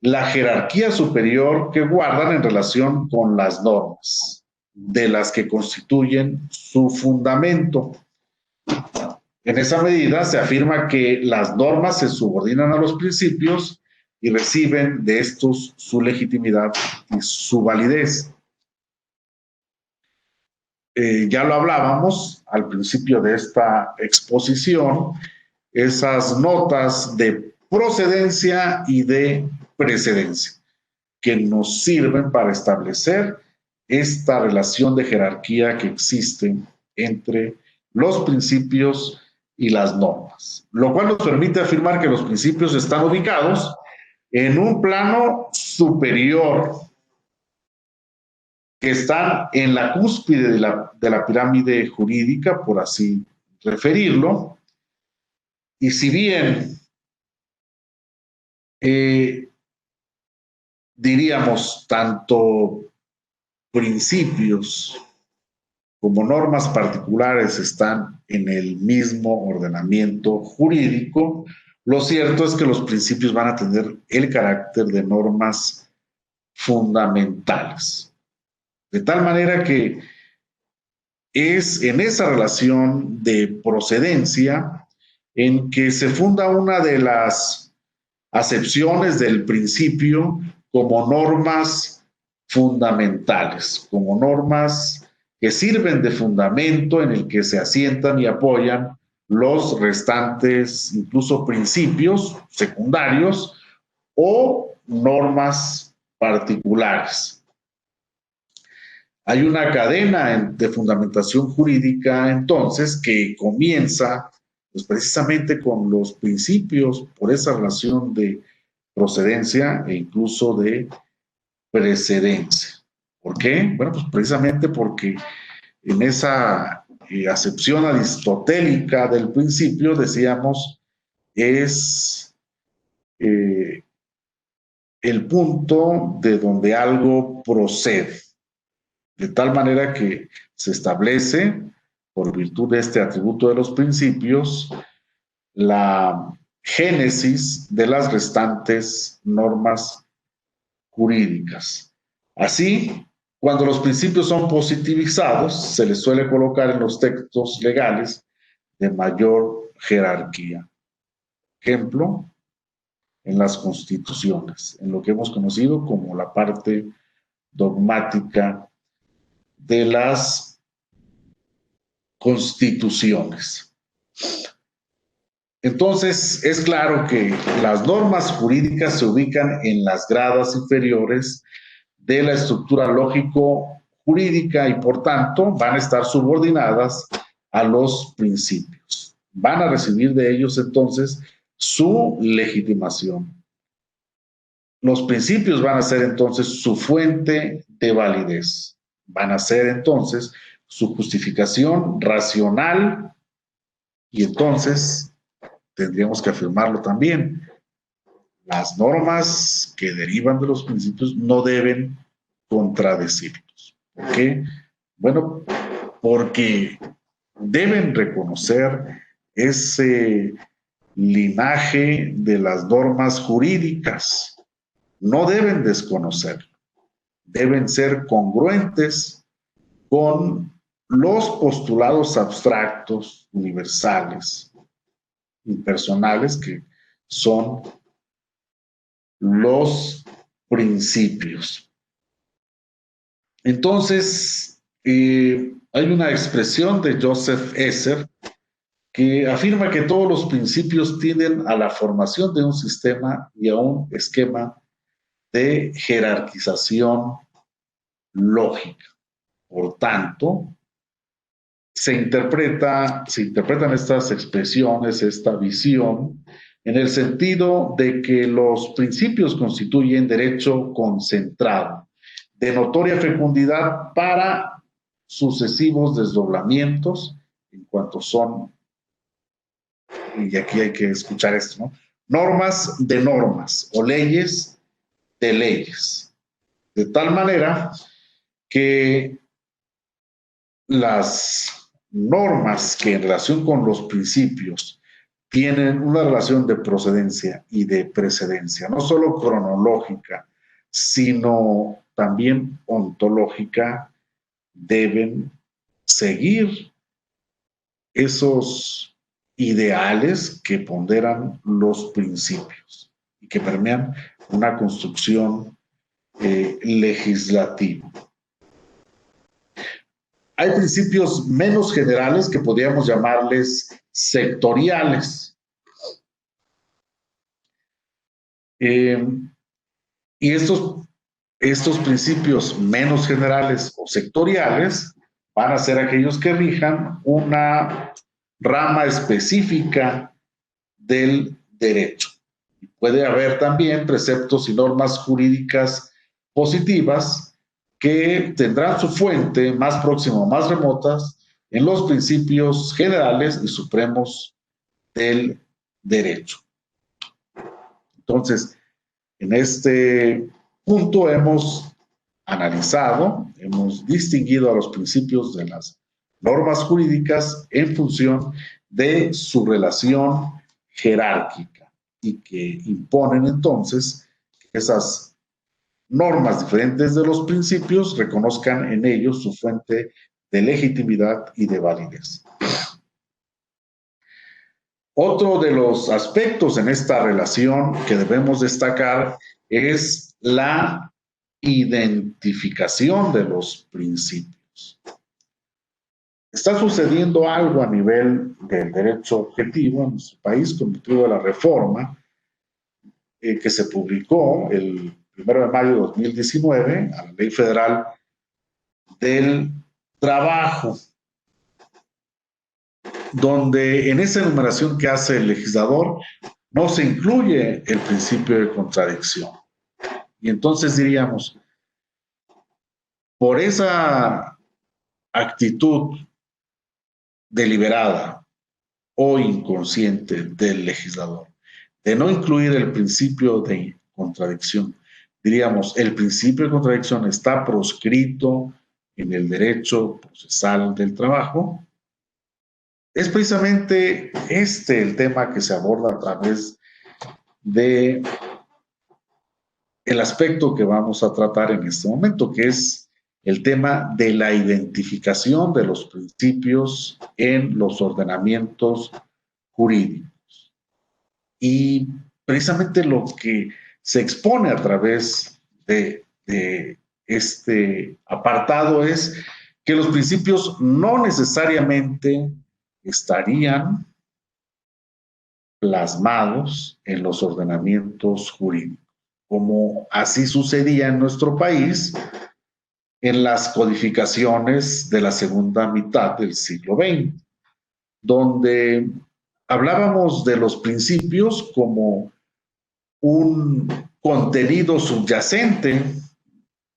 Speaker 1: la jerarquía superior que guardan en relación con las normas, de las que constituyen su fundamento. En esa medida se afirma que las normas se subordinan a los principios y reciben de estos su legitimidad y su validez. Ya lo hablábamos al principio de esta exposición, esas notas de procedencia y de precedencia que nos sirven para establecer esta relación de jerarquía que existe entre los principios y las normas, lo cual nos permite afirmar que los principios están ubicados en un plano superior, que están en la cúspide de la pirámide jurídica, por así referirlo, y si bien diríamos tanto principios como normas particulares están en el mismo ordenamiento jurídico, lo cierto es que los principios van a tener el carácter de normas fundamentales. De tal manera que es en esa relación de procedencia en que se funda una de las acepciones del principio como normas fundamentales, como normas que sirven de fundamento en el que se asientan y apoyan los restantes, incluso principios secundarios o normas particulares. Hay una cadena de fundamentación jurídica, entonces, que comienza Pues precisamente con los principios, por esa relación de procedencia e incluso de precedencia. ¿Por qué? Bueno, pues precisamente porque en esa acepción aristotélica del principio, decíamos, es el punto de donde algo procede, de tal manera que se establece, por virtud de este atributo de los principios, la génesis de las restantes normas jurídicas. Así, cuando los principios son positivizados, se les suele colocar en los textos legales de mayor jerarquía. Ejemplo, en las constituciones, en lo que hemos conocido como la parte dogmática de las constituciones. Entonces, es claro que las normas jurídicas se ubican en las gradas inferiores de la estructura lógico-jurídica y, por tanto, van a estar subordinadas a los principios. Van a recibir de ellos, entonces, su legitimación. Los principios van a ser, entonces, su fuente de validez. Van a ser, entonces, su justificación racional y, entonces, tendríamos que afirmarlo también. Las normas que derivan de los principios no deben contradecirlos. ¿Por qué? Bueno, porque deben reconocer ese linaje de las normas jurídicas. No deben desconocerlo. Deben ser congruentes con los postulados abstractos, universales, impersonales, que son los principios. Entonces, hay una expresión de Joseph Esser que afirma que todos los principios tienden a la formación de un sistema y a un esquema de jerarquización lógica. Por tanto, se interpretan estas expresiones, esta visión, en el sentido de que los principios constituyen derecho concentrado, de notoria fecundidad para sucesivos desdoblamientos, en cuanto son, y aquí hay que escuchar esto, ¿no? Normas de normas o leyes de leyes, de tal manera que las normas que en relación con los principios tienen una relación de procedencia y de precedencia, no solo cronológica, sino también ontológica, deben seguir esos ideales que ponderan los principios y que permean una construcción legislativa. Hay principios menos generales que podríamos llamarles sectoriales. Y estos principios menos generales o sectoriales van a ser aquellos que rijan una rama específica del derecho. Puede haber también preceptos y normas jurídicas positivas que tendrán su fuente más próxima o más remotas en los principios generales y supremos del derecho. Entonces, en este punto hemos analizado, hemos distinguido a los principios de las normas jurídicas en función de su relación jerárquica y que imponen entonces que esas normas diferentes de los principios reconozcan en ellos su fuente de legitimidad y de validez. Otro de los aspectos en esta relación que debemos destacar es la identificación de los principios. Está sucediendo algo a nivel del derecho objetivo en nuestro país con motivo de la reforma que se publicó el 1 de mayo de 2019 a la Ley Federal del Trabajo. donde en esa enumeración que hace el legislador no se incluye el principio de contradicción. Y entonces diríamos, por esa actitud deliberada o inconsciente del legislador de no incluir el principio de contradicción, diríamos, el principio de contradicción está proscrito en el derecho procesal del trabajo. Es precisamente este el tema que se aborda a través de el aspecto que vamos a tratar en este momento, que es el tema de la identificación de los principios en los ordenamientos jurídicos. Y precisamente lo que se expone a través de este apartado es que los principios no necesariamente estarían plasmados en los ordenamientos jurídicos, como así sucedía en nuestro país en las codificaciones de la segunda mitad del siglo XX, donde hablábamos de los principios como un contenido subyacente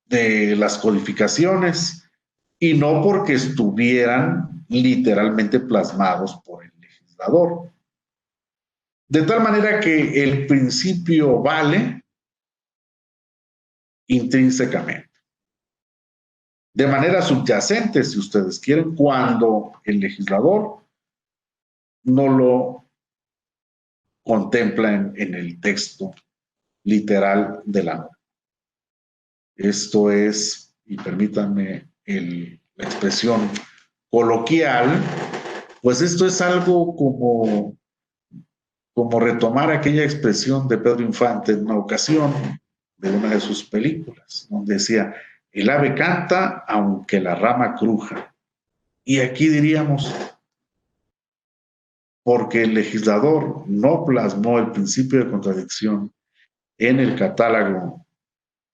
Speaker 1: de las codificaciones y no porque estuvieran literalmente plasmados por el legislador. De tal manera que el principio vale intrínsecamente. De manera subyacente, si ustedes quieren, cuando el legislador no lo contempla en el texto literal de la norma. Esto es, y permítanme la expresión coloquial, pues esto es algo como retomar aquella expresión de Pedro Infante en una ocasión de una de sus películas, donde decía, el ave canta aunque la rama cruja. Y aquí diríamos, porque el legislador no plasmó el principio de contradicción en el catálogo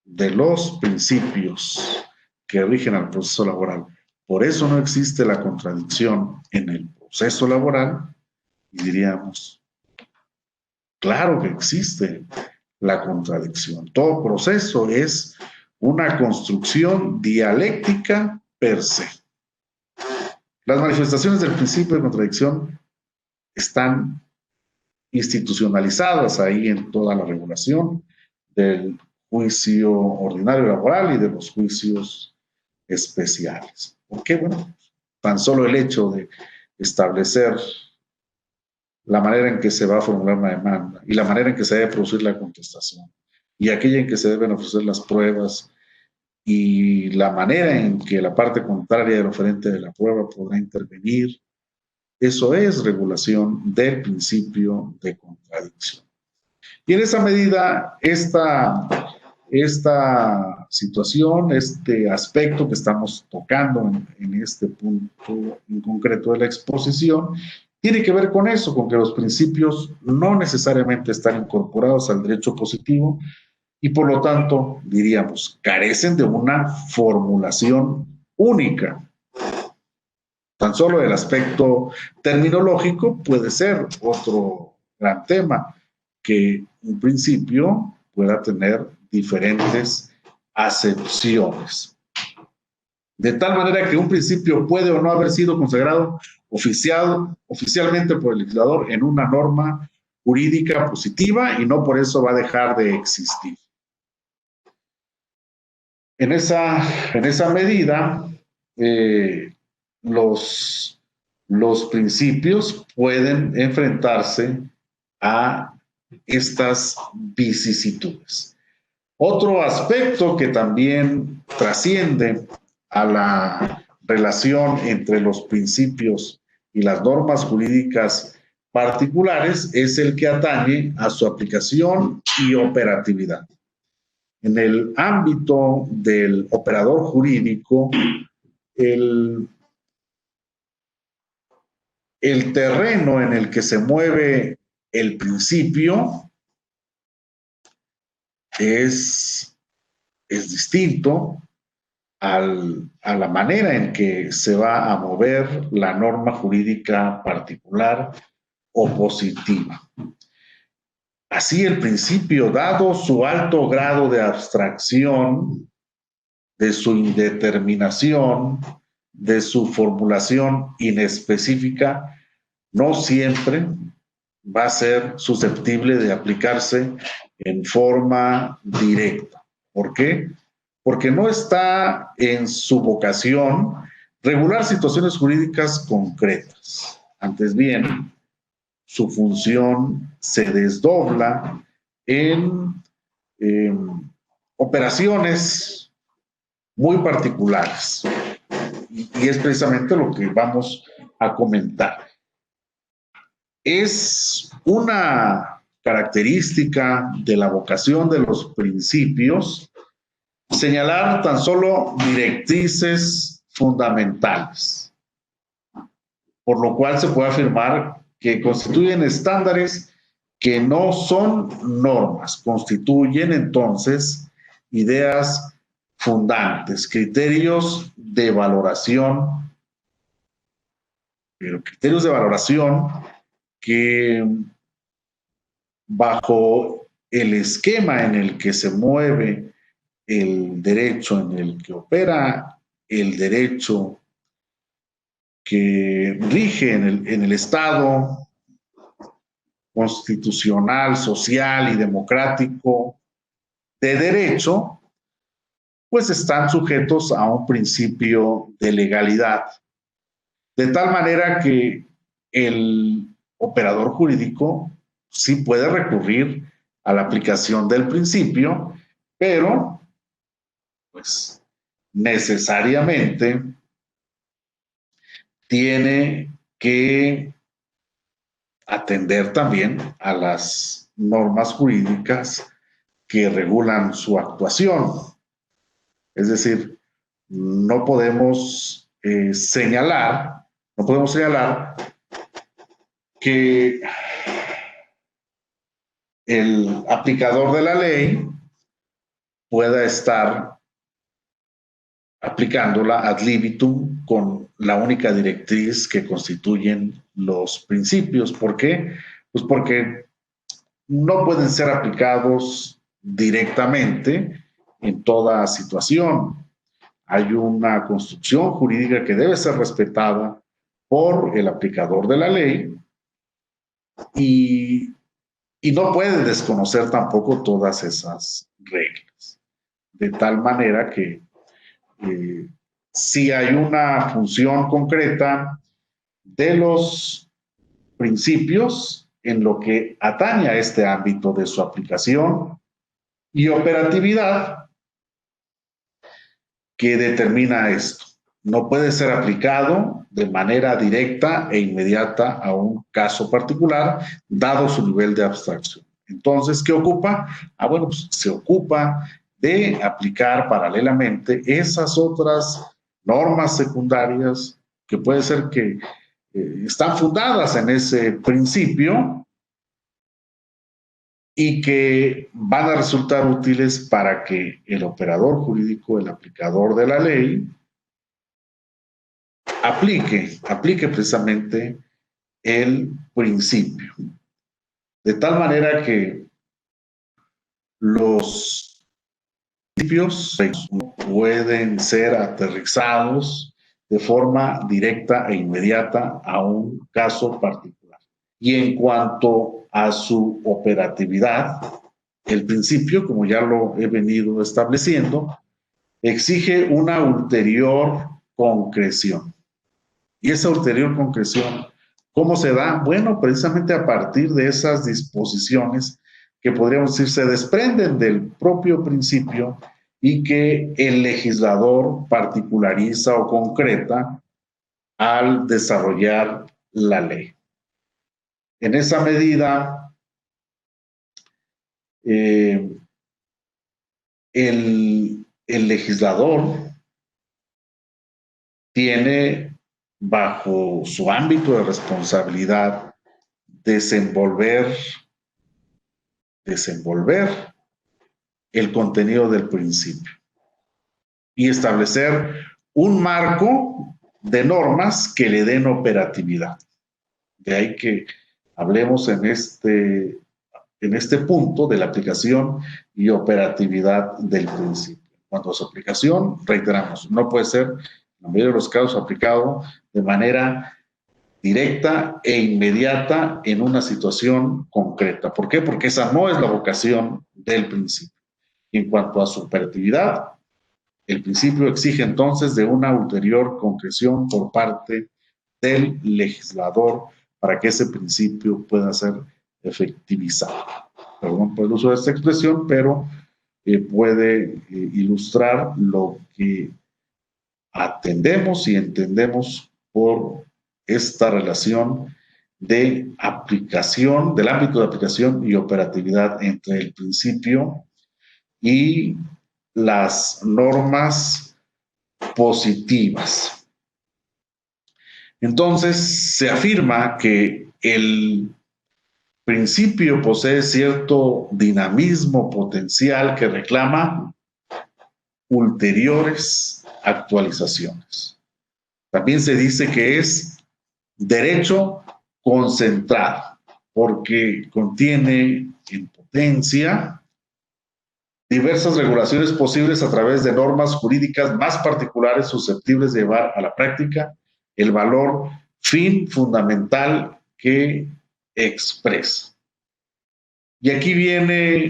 Speaker 1: de los principios que rigen al proceso laboral. Por eso no existe la contradicción en el proceso laboral, y diríamos, claro que existe la contradicción. Todo proceso es una construcción dialéctica per se. Las manifestaciones del principio de contradicción están institucionalizadas ahí en toda la regulación del juicio ordinario laboral y de los juicios especiales. ¿Por qué? Bueno, tan solo el hecho de establecer la manera en que se va a formular una demanda y la manera en que se debe producir la contestación y aquella en que se deben ofrecer las pruebas y la manera en que la parte contraria del oferente de la prueba podrá intervenir, eso es regulación del principio de contradicción. Y en esa medida, esta situación, este aspecto que estamos tocando en este punto en concreto de la exposición, tiene que ver con eso, con que los principios no necesariamente están incorporados al derecho positivo y por lo tanto, diríamos, carecen de una formulación única. Tan solo el aspecto terminológico puede ser otro gran tema, que un principio pueda tener diferentes acepciones. De tal manera que un principio puede o no haber sido consagrado oficialmente por el legislador en una norma jurídica positiva y no por eso va a dejar de existir. En esa medida, los principios pueden enfrentarse a estas vicisitudes. Otro aspecto que también trasciende a la relación entre los principios y las normas jurídicas particulares es el que atañe a su aplicación y operatividad. En el ámbito del operador jurídico, el terreno en el que se mueve el principio es distinto a la manera en que se va a mover la norma jurídica particular o positiva. Así, el principio, dado su alto grado de abstracción, de su indeterminación, de su formulación inespecífica, no siempre va a ser susceptible de aplicarse en forma directa. ¿Por qué? Porque no está en su vocación regular situaciones jurídicas concretas. Antes bien, su función se desdobla en operaciones muy particulares. Y es precisamente lo que vamos a comentar. Es una característica de la vocación de los principios señalar tan solo directrices fundamentales, por lo cual se puede afirmar que constituyen estándares que no son normas, constituyen entonces ideas fundantes, criterios de valoración, pero criterios de valoración que bajo el esquema en el que se mueve el derecho, en el que opera el derecho que rige en el Estado constitucional, social y democrático de derecho, pues están sujetos a un principio de legalidad. De tal manera que el operador jurídico sí puede recurrir a la aplicación del principio, pero pues necesariamente tiene que atender también a las normas jurídicas que regulan su actuación. Es decir, no podemos señalar que el aplicador de la ley pueda estar aplicándola ad libitum con la única directriz que constituyen los principios. ¿Por qué? Pues porque no pueden ser aplicados directamente en toda situación. Hay una construcción jurídica que debe ser respetada por el aplicador de la ley y, y no puede desconocer tampoco todas esas reglas. De tal manera que si hay una función concreta de los principios en lo que atañe a este ámbito de su aplicación y operatividad que determina esto. No puede ser aplicado de manera directa e inmediata a un caso particular, dado su nivel de abstracción. Entonces, ¿qué ocupa? Bueno, pues se ocupa de aplicar paralelamente esas otras normas secundarias que puede ser que están fundadas en ese principio y que van a resultar útiles para que el operador jurídico, el aplicador de la ley, aplique precisamente el principio. De tal manera que los principios pueden ser aterrizados de forma directa e inmediata a un caso particular. Y en cuanto a su operatividad, el principio, como ya lo he venido estableciendo, exige una ulterior concreción. Y esa ulterior concreción, ¿cómo se da? Bueno, precisamente a partir de esas disposiciones que podríamos decir se desprenden del propio principio y que el legislador particulariza o concreta al desarrollar la ley. En esa medida, el legislador tiene bajo su ámbito de responsabilidad desenvolver el contenido del principio. y establecer un marco de normas que le den operatividad. De ahí que hablemos en este punto de la aplicación y operatividad del principio. Cuanto a su aplicación, reiteramos, no puede ser, en la mayoría de los casos, aplicado de manera directa e inmediata en una situación concreta. ¿Por qué? Porque esa no es la vocación del principio. Y en cuanto a su operatividad, el principio exige entonces de una ulterior concreción por parte del legislador para que ese principio pueda ser efectivizado. Perdón por el uso de esta expresión, pero puede ilustrar lo que atendemos y entendemos por esta relación de aplicación, del ámbito de aplicación y operatividad entre el principio y las normas positivas. Entonces, se afirma que el principio posee cierto dinamismo potencial que reclama ulteriores actualizaciones. También se dice que es derecho concentrado, porque contiene en potencia diversas regulaciones posibles a través de normas jurídicas más particulares susceptibles de llevar a la práctica el valor fin fundamental que expresa. Y aquí viene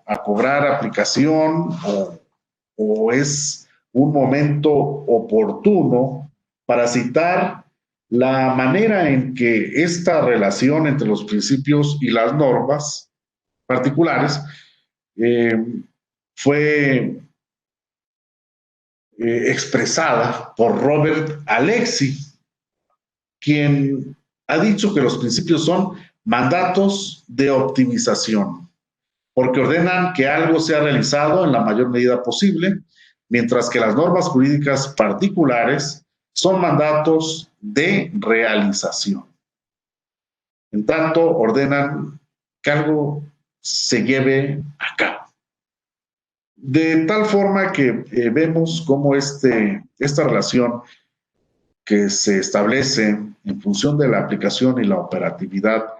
Speaker 1: a cobrar aplicación o es un momento oportuno para citar la manera en que esta relación entre los principios y las normas particulares fue expresada por Robert Alexy, quien ha dicho que los principios son mandatos de optimización, porque ordenan que algo sea realizado en la mayor medida posible, mientras que las normas jurídicas particulares son mandatos de realización. En tanto, ordenan que algo se lleve a cabo. De tal forma que vemos cómo esta relación que se establece en función de la aplicación y la operatividad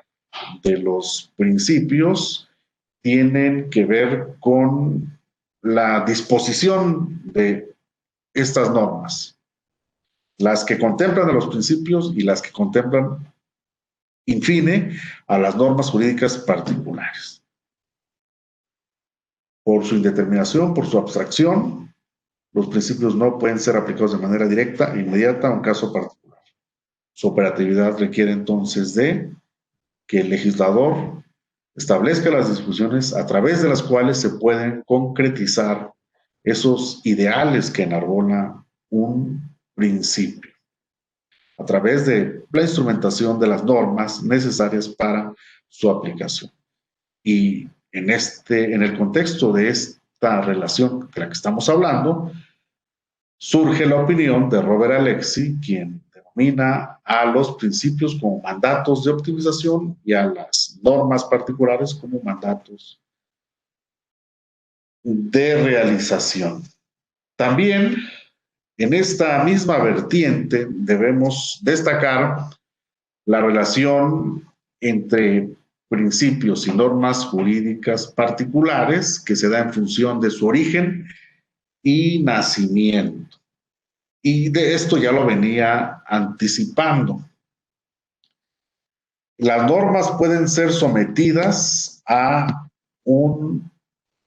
Speaker 1: de los principios tienen que ver con la disposición de estas normas, las que contemplan a los principios y las que contemplan, in fine, a las normas jurídicas particulares. Por su indeterminación, por su abstracción, los principios no pueden ser aplicados de manera directa e inmediata a un caso particular. Su operatividad requiere entonces de que el legislador establezca las discusiones a través de las cuales se pueden concretizar esos ideales que enarbola un principio, a través de la instrumentación de las normas necesarias para su aplicación. Y en el contexto de esta relación de la que estamos hablando, surge la opinión de Robert Alexy, quien denomina a los principios como mandatos de optimización y a las normas particulares como mandatos de realización. También en esta misma vertiente debemos destacar la relación entre principios y normas jurídicas particulares que se da en función de su origen y nacimiento. Y de esto ya lo venía anticipando. Las normas pueden ser sometidas a un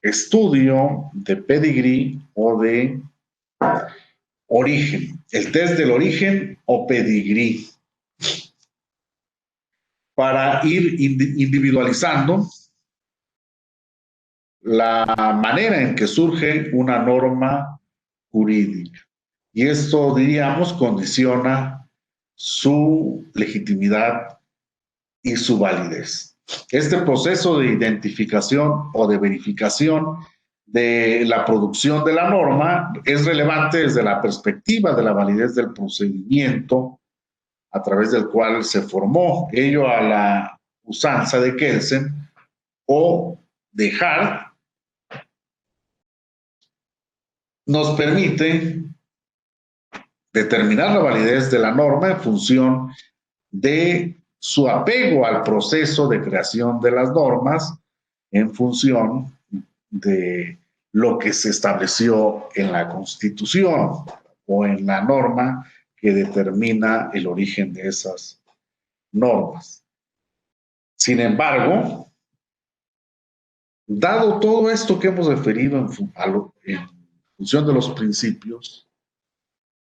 Speaker 1: estudio de pedigrí o de origen, el test del origen o pedigrí, para ir individualizando la manera en que surge una norma jurídica. Y esto, diríamos, condiciona su legitimidad y su validez. Este proceso de identificación o de verificación de la producción de la norma es relevante desde la perspectiva de la validez del procedimiento a través del cual se formó, ello a la usanza de Kelsen o de Hart, nos permite determinar la validez de la norma en función de su apego al proceso de creación de las normas, en función de lo que se estableció en la Constitución o en la norma que determina el origen de esas normas. Sin embargo, dado todo esto que hemos referido en función de los principios,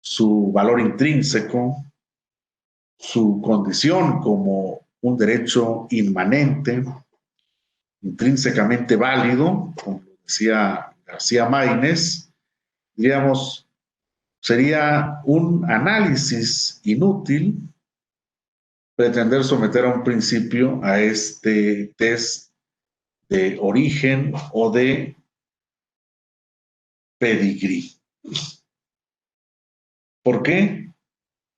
Speaker 1: su valor intrínseco, su condición como un derecho inmanente, intrínsecamente válido, como decía García Maínez, diríamos, sería un análisis inútil pretender someter a un principio a este test de origen o de pedigrí. ¿Por qué?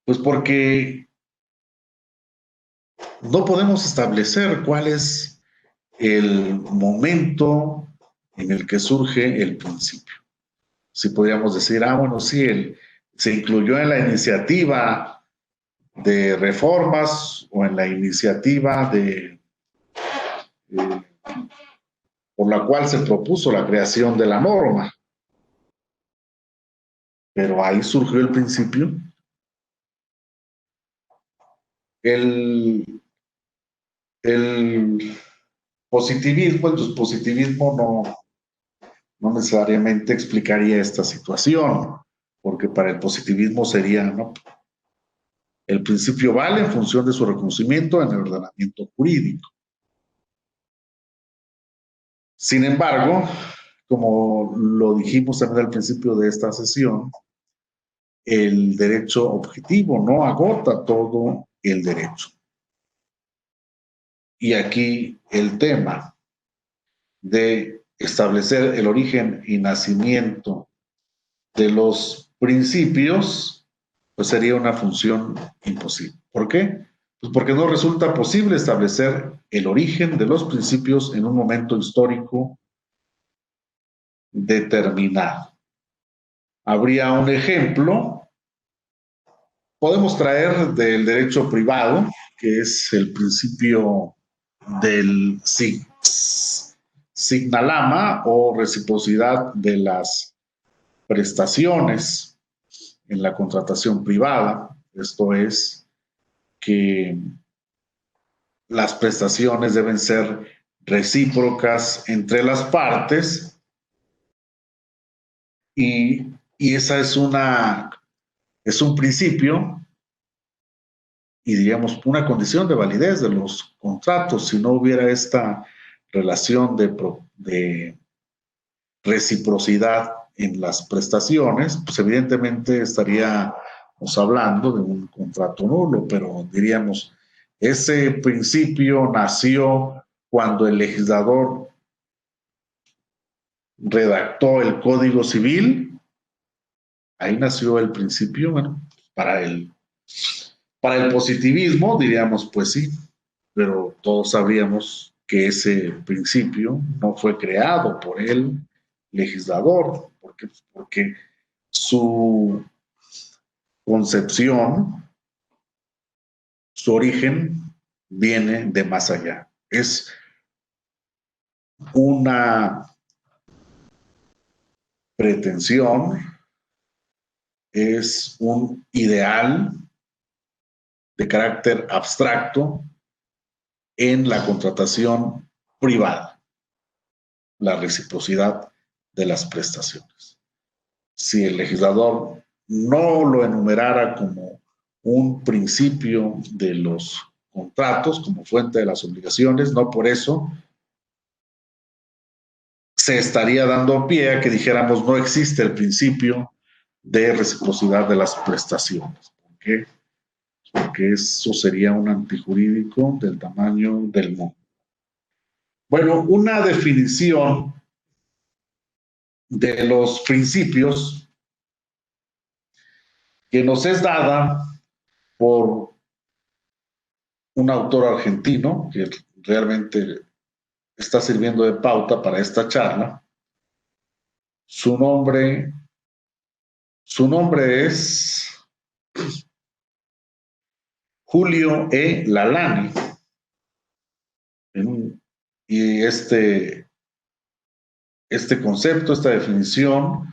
Speaker 1: Pues porque no podemos establecer cuál es el momento en el que surge el principio. Si podríamos decir, bueno, sí, se incluyó en la iniciativa de reformas o en la iniciativa por la cual se propuso la creación de la norma. Pero ahí surgió el principio. El, el positivismo, el positivismo no necesariamente explicaría esta situación, porque para el positivismo sería, ¿no?, el principio vale en función de su reconocimiento en el ordenamiento jurídico. Sin embargo, como lo dijimos también al principio de esta sesión, el derecho objetivo no agota todo el derecho. Y aquí el tema de establecer el origen y nacimiento de los principios, pues sería una función imposible. ¿Por qué? Pues porque no resulta posible establecer el origen de los principios en un momento histórico determinado. Habría un ejemplo, podemos traer del derecho privado, que es el principio del signalama o reciprocidad de las prestaciones en la contratación privada. Esto es que las prestaciones deben ser recíprocas entre las partes y esa es un principio y diríamos una condición de validez de los contratos. Si no hubiera esta relación de reciprocidad en las prestaciones, pues evidentemente estaríamos hablando de un contrato nulo, pero diríamos, ese principio nació cuando el legislador redactó el Código Civil. Ahí nació el principio. Bueno, para el positivismo diríamos, pues sí, pero todos sabríamos que ese principio no fue creado por el legislador, porque su concepción, su origen viene de más allá. Es una pretensión, es un ideal de carácter abstracto en la contratación privada, la reciprocidad de las prestaciones. Si el legislador no lo enumerara como un principio de los contratos, como fuente de las obligaciones, no por eso se estaría dando pie a que dijéramos no existe el principio de reciprocidad de las prestaciones. ¿Por qué? Porque eso sería un antijurídico del tamaño del mundo. Bueno, una definición de los principios que nos es dada por un autor argentino que realmente está sirviendo de pauta para esta charla. Su nombre Su nombre es Julio E. Lalani. Y este concepto, esta definición,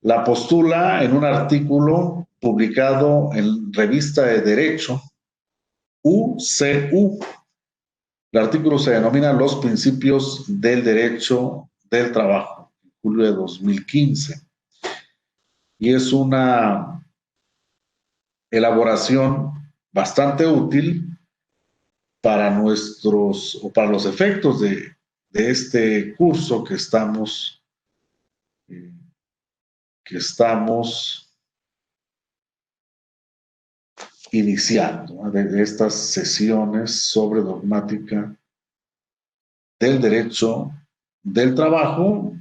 Speaker 1: la postula en un artículo publicado en Revista de Derecho, UCU. El artículo se denomina Los principios del derecho del trabajo, en julio de 2015. Y es una elaboración bastante útil para para los efectos de este curso eh, que estamos iniciando, ¿no? De estas sesiones sobre dogmática del derecho del trabajo,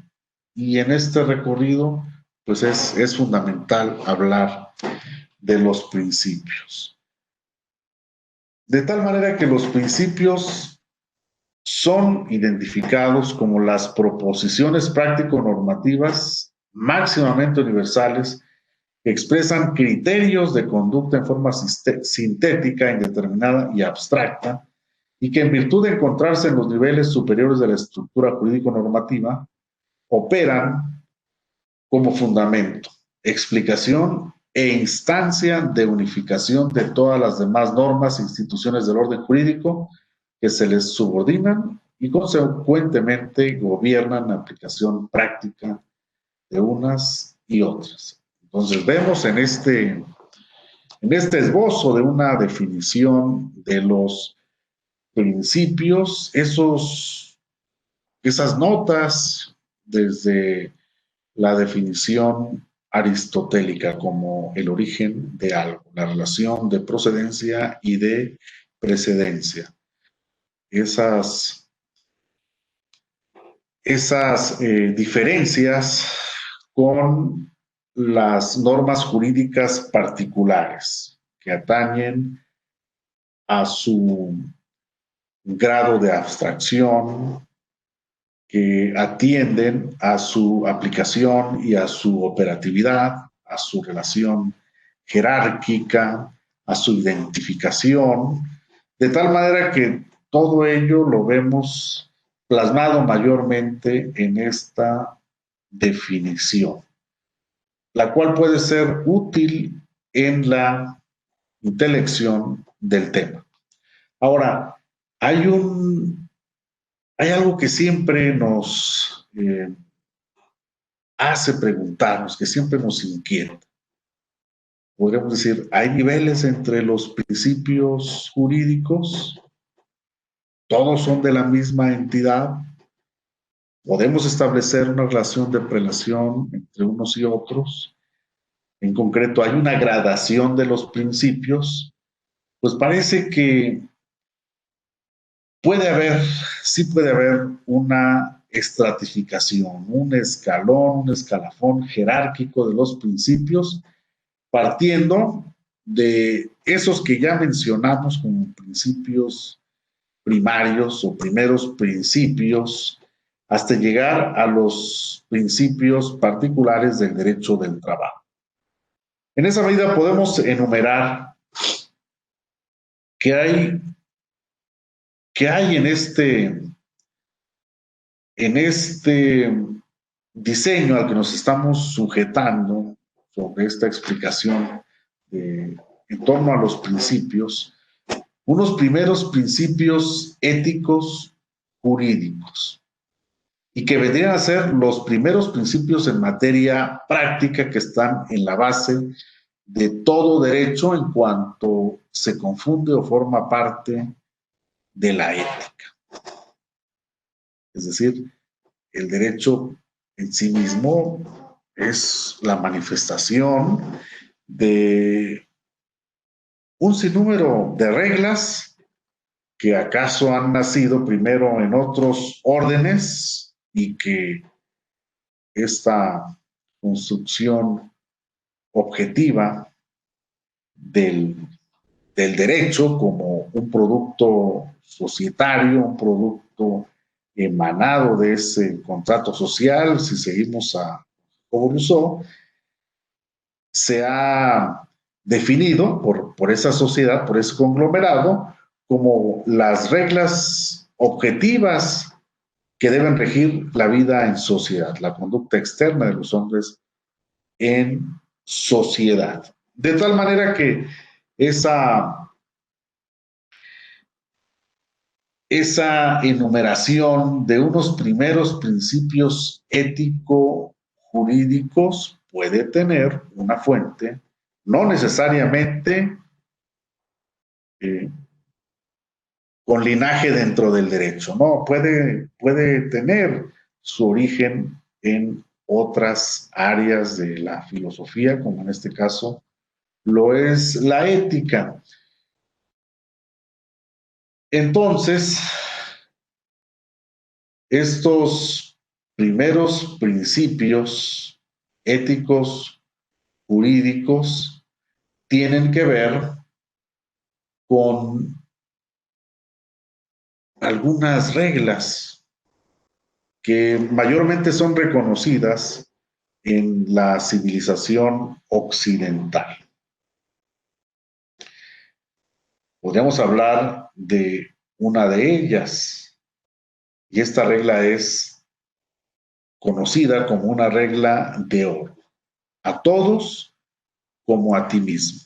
Speaker 1: y en este recorrido pues es fundamental hablar de los principios. De tal manera que los principios son identificados como las proposiciones práctico-normativas máximamente universales que expresan criterios de conducta en forma sintética, indeterminada y abstracta, y que en virtud de encontrarse en los niveles superiores de la estructura jurídico-normativa, operan como fundamento, explicación e instancia de unificación de todas las demás normas e instituciones del orden jurídico que se les subordinan y consecuentemente gobiernan la aplicación práctica de unas y otras. Entonces vemos en este esbozo de una definición de los principios, esas notas desde la definición aristotélica como el origen de algo, la relación de procedencia y de precedencia. Esas diferencias con las normas jurídicas particulares que atañen a su grado de abstracción, que atienden a su aplicación y a su operatividad, a su relación jerárquica, a su identificación, de tal manera que todo ello lo vemos plasmado mayormente en esta definición, la cual puede ser útil en la intelección del tema. Ahora, hay algo que siempre nos hace preguntarnos, que siempre nos inquieta. Podríamos decir, ¿hay niveles entre los principios jurídicos? ¿Todos son de la misma entidad? ¿Podemos establecer una relación de prelación entre unos y otros? En concreto, ¿hay una gradación de los principios? Pues parece que sí puede haber una estratificación, un escalón, un escalafón jerárquico de los principios, partiendo de esos que ya mencionamos como principios primarios o primeros principios, hasta llegar a los principios particulares del derecho del trabajo. En esa medida podemos enumerar que hay en este diseño al que nos estamos sujetando sobre esta explicación en torno a los principios, unos primeros principios éticos jurídicos, y que vendrían a ser los primeros principios en materia práctica que están en la base de todo derecho en cuanto se confunde o forma parte de la ética. Es decir, el derecho en sí mismo es la manifestación de un sinnúmero de reglas que acaso han nacido primero en otros órdenes y que esta construcción objetiva del derecho como un producto societario, un producto emanado de ese contrato social, si seguimos a Rousseau, se ha definido por esa sociedad, por ese conglomerado, como las reglas objetivas que deben regir la vida en sociedad, la conducta externa de los hombres en sociedad. De tal manera que esa, esa enumeración de unos primeros principios ético-jurídicos puede tener una fuente, no necesariamente eh, con linaje dentro del derecho, no, puede tener su origen en otras áreas de la filosofía, como en este caso lo es la ética. Entonces, estos primeros principios éticos, jurídicos, tienen que ver con algunas reglas que mayormente son reconocidas en la civilización occidental. Podríamos hablar de una de ellas, y esta regla es conocida como una regla de oro. A todos como a ti mismo.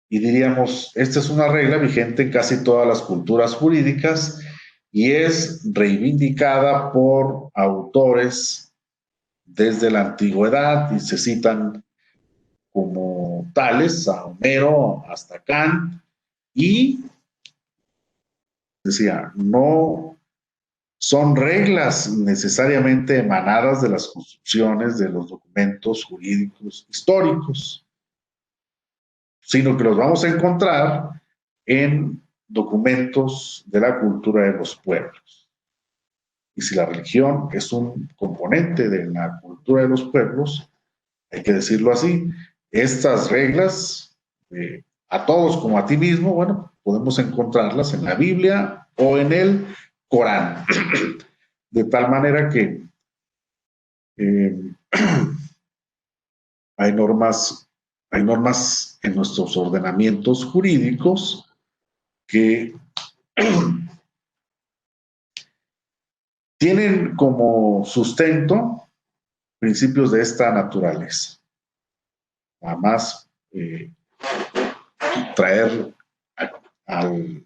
Speaker 1: Y diríamos, esta es una regla vigente en casi todas las culturas jurídicas y es reivindicada por autores desde la antigüedad y se citan como tales a Homero hasta Kant y decía, no son reglas necesariamente emanadas de las construcciones de los documentos jurídicos históricos, sino que los vamos a encontrar en documentos de la cultura de los pueblos. Y si la religión es un componente de la cultura de los pueblos, hay que decirlo así, estas reglas, a todos como a ti mismo, bueno, podemos encontrarlas en la Biblia o en el Corán. De tal manera que eh, hay normas en nuestros ordenamientos jurídicos que tienen como sustento principios de esta naturaleza. Además, traer al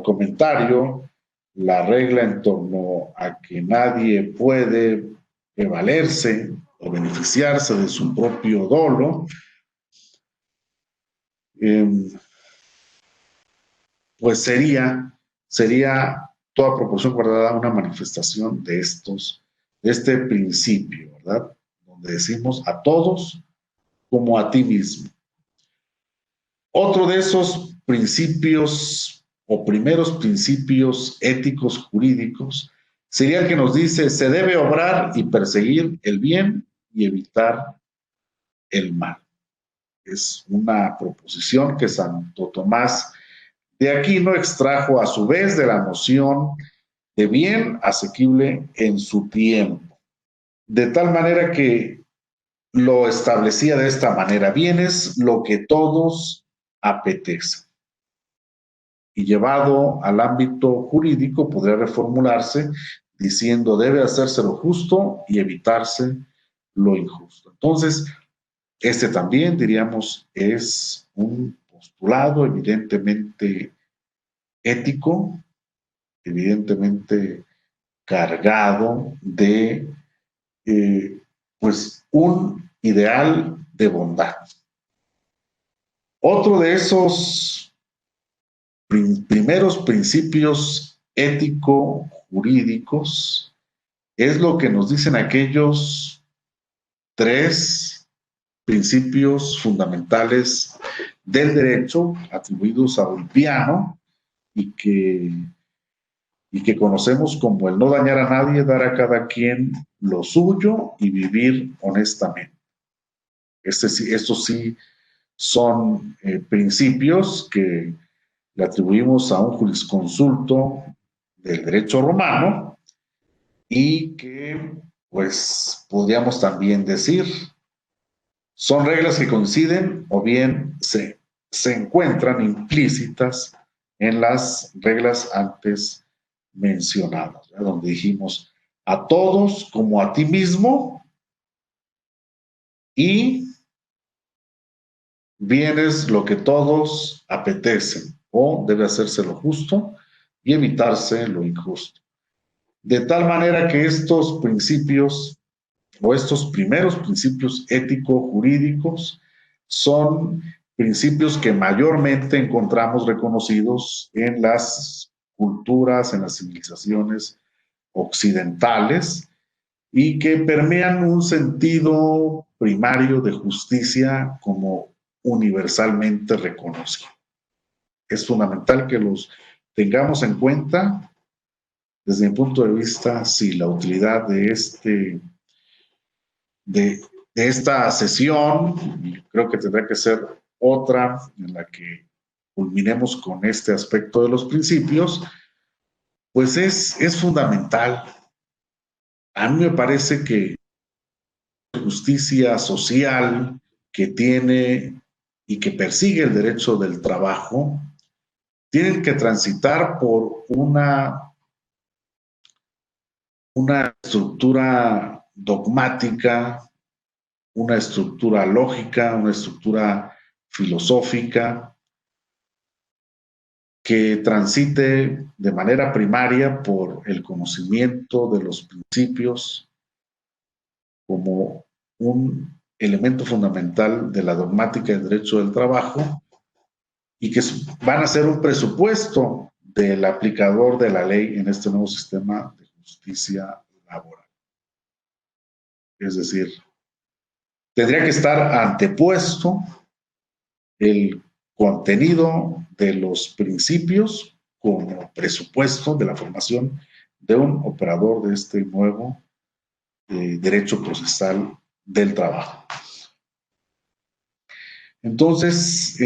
Speaker 1: comentario la regla en torno a que nadie puede valerse o beneficiarse de su propio dolo, pues sería toda proporción guardada una manifestación de este principio, ¿verdad? Donde decimos a todos como a ti mismo. Otro de esos principios o primeros principios éticos jurídicos sería el que nos dice se debe obrar y perseguir el bien y evitar el mal. Es una proposición que Santo Tomás de Aquino extrajo a su vez de la noción de bien asequible en su tiempo, de tal manera que lo establecía de esta manera: bien es lo que todos apetecen. Y llevado al ámbito jurídico podría reformularse diciendo debe hacerse lo justo y evitarse lo injusto. Entonces, este también, diríamos, es un postulado evidentemente ético, evidentemente cargado de pues un ideal de bondad. Otro de esos primeros principios ético-jurídicos es lo que nos dicen aquellos tres principios fundamentales del derecho atribuidos a Ulpiano y que conocemos como el no dañar a nadie, dar a cada quien lo suyo y vivir honestamente. Estos sí son principios que le atribuimos a un jurisconsulto del derecho romano y que, pues, podríamos también decir Son reglas que coinciden o bien se encuentran implícitas en las reglas antes mencionadas, ¿verdad? Donde dijimos a todos como a ti mismo y bienes lo que todos apetecen o debe hacerse lo justo y evitarse lo injusto. De tal manera que estos principios o estos primeros principios ético-jurídicos son principios que mayormente encontramos reconocidos en las culturas, en las civilizaciones occidentales y que permean un sentido primario de justicia como universalmente reconocido. Es fundamental que los tengamos en cuenta. Desde mi punto de vista, sí, la utilidad de esta sesión, y creo que tendrá que ser otra en la que culminemos con este aspecto de los principios, pues es fundamental. A mí me parece que la justicia social que tiene y que persigue el derecho del trabajo tienen que transitar por una estructura dogmática, una estructura lógica, una estructura filosófica que transite de manera primaria por el conocimiento de los principios como un elemento fundamental de la dogmática del derecho del trabajo y que van a ser un presupuesto del aplicador de la ley en este nuevo sistema de justicia laboral. Es decir, tendría que estar antepuesto el contenido de los principios como presupuesto de la formación de un operador de este nuevo derecho procesal del trabajo. Entonces,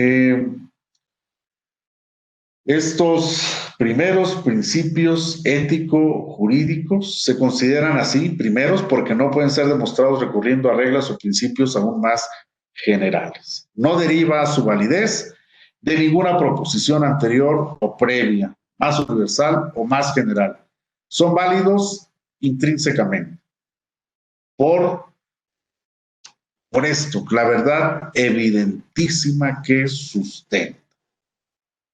Speaker 1: estos primeros principios ético-jurídicos se consideran así primeros porque no pueden ser demostrados recurriendo a reglas o principios aún más generales. No deriva su validez de ninguna proposición anterior o previa, más universal o más general. Son válidos intrínsecamente por esto, la verdad evidentísima que sustenta.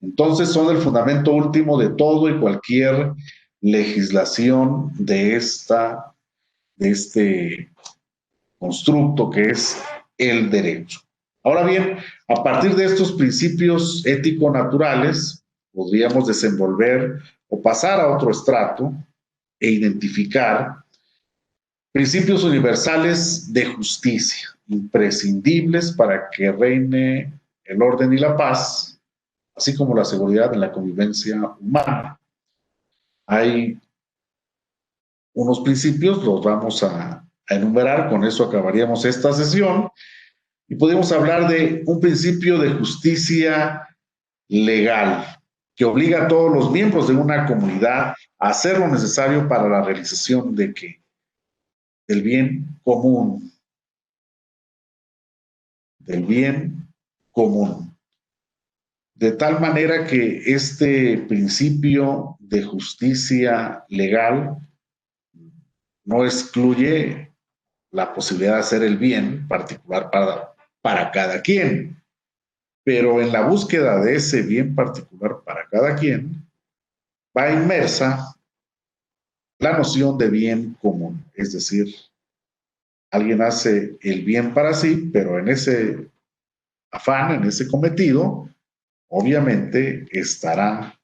Speaker 1: Entonces son el fundamento último de todo y cualquier legislación de este constructo que es el derecho. Ahora bien, a partir de estos principios ético-naturales, podríamos desenvolver o pasar a otro estrato e identificar principios universales de justicia, imprescindibles para que reine el orden y la paz, así como la seguridad en la convivencia humana. Hay unos principios, los vamos a enumerar, con eso acabaríamos esta sesión, y podemos hablar de un principio de justicia legal que obliga a todos los miembros de una comunidad a hacer lo necesario para la realización de ¿qué? Del bien común. Del bien común. De tal manera que este principio de justicia legal no excluye la posibilidad de hacer el bien particular para cada quien, pero en la búsqueda de ese bien particular para cada quien va inmersa la noción de bien común, es decir, alguien hace el bien para sí, pero en ese afán, en ese cometido, obviamente estará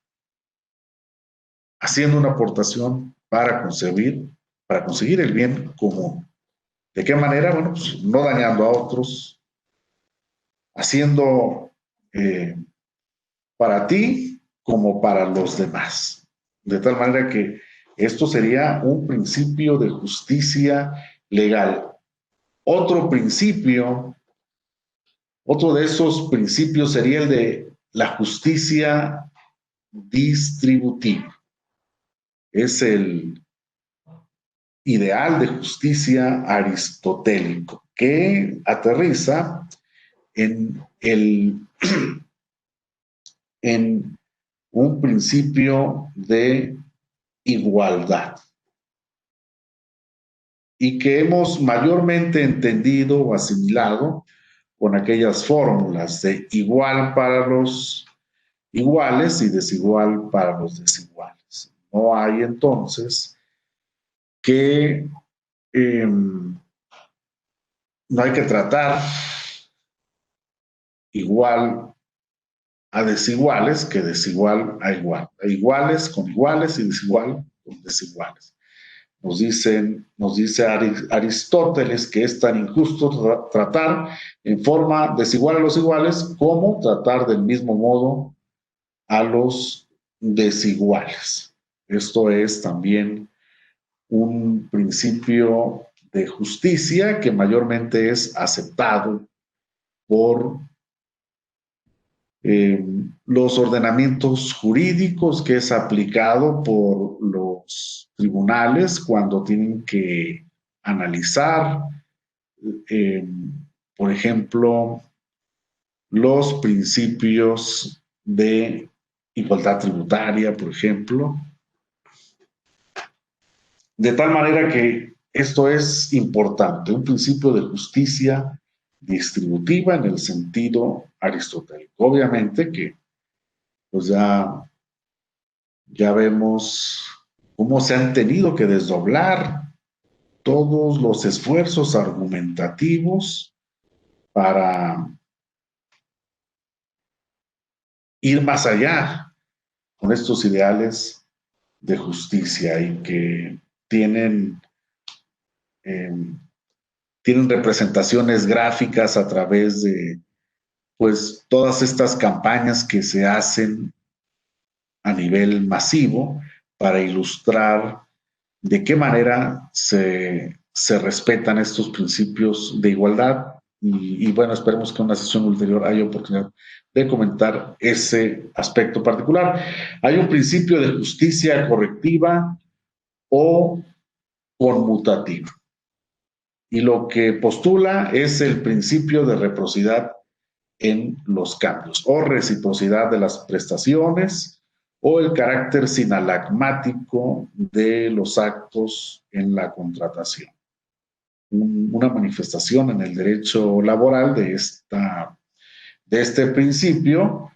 Speaker 1: haciendo una aportación para conseguir el bien común. ¿De qué manera? Bueno, pues no dañando a otros, haciendo para ti como para los demás. De tal manera que esto sería un principio de justicia legal. Otro principio, otro de esos principios sería el de la justicia distributiva. Es el ideal de justicia aristotélico que aterriza en, en un principio de igualdad y que hemos mayormente entendido o asimilado con aquellas fórmulas de igual para los iguales y desigual para los desiguales. No hay entonces que no hay que tratar igual a desiguales que desigual a igual. A iguales con iguales y desigual con desiguales. Nos dice Aristóteles que es tan injusto tratar en forma desigual a los iguales como tratar del mismo modo a los desiguales. Esto es también un principio de justicia que mayormente es aceptado por los ordenamientos jurídicos que es aplicado por los tribunales cuando tienen que analizar, eh, por ejemplo, los principios de igualdad tributaria, por ejemplo, de tal manera que esto es importante, un principio de justicia distributiva en el sentido aristotélico. Obviamente que pues ya vemos cómo se han tenido que desdoblar todos los esfuerzos argumentativos para ir más allá con estos ideales de justicia y que tienen, eh, tienen representaciones gráficas a través de pues todas estas campañas que se hacen a nivel masivo para ilustrar de qué manera se respetan estos principios de igualdad. Y bueno, esperemos que en una sesión ulterior haya oportunidad de comentar ese aspecto particular. Hay un principio de justicia correctiva o conmutativa. Y lo que postula es el principio de reciprocidad en los cambios o reciprocidad de las prestaciones o el carácter sinalagmático de los actos en la contratación. Una manifestación en el derecho laboral de este principio,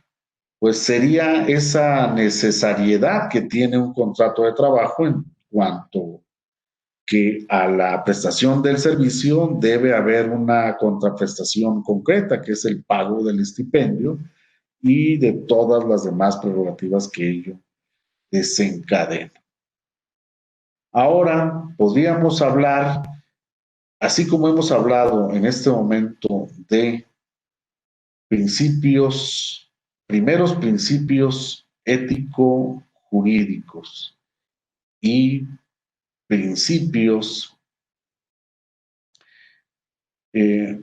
Speaker 1: pues sería esa necesariedad que tiene un contrato de trabajo en cuanto que a la prestación del servicio debe haber una contraprestación concreta, que es el pago del estipendio y de todas las demás prerrogativas que ello desencadena. Ahora podríamos hablar, así como hemos hablado en este momento de principios, primeros principios ético-jurídicos y principios y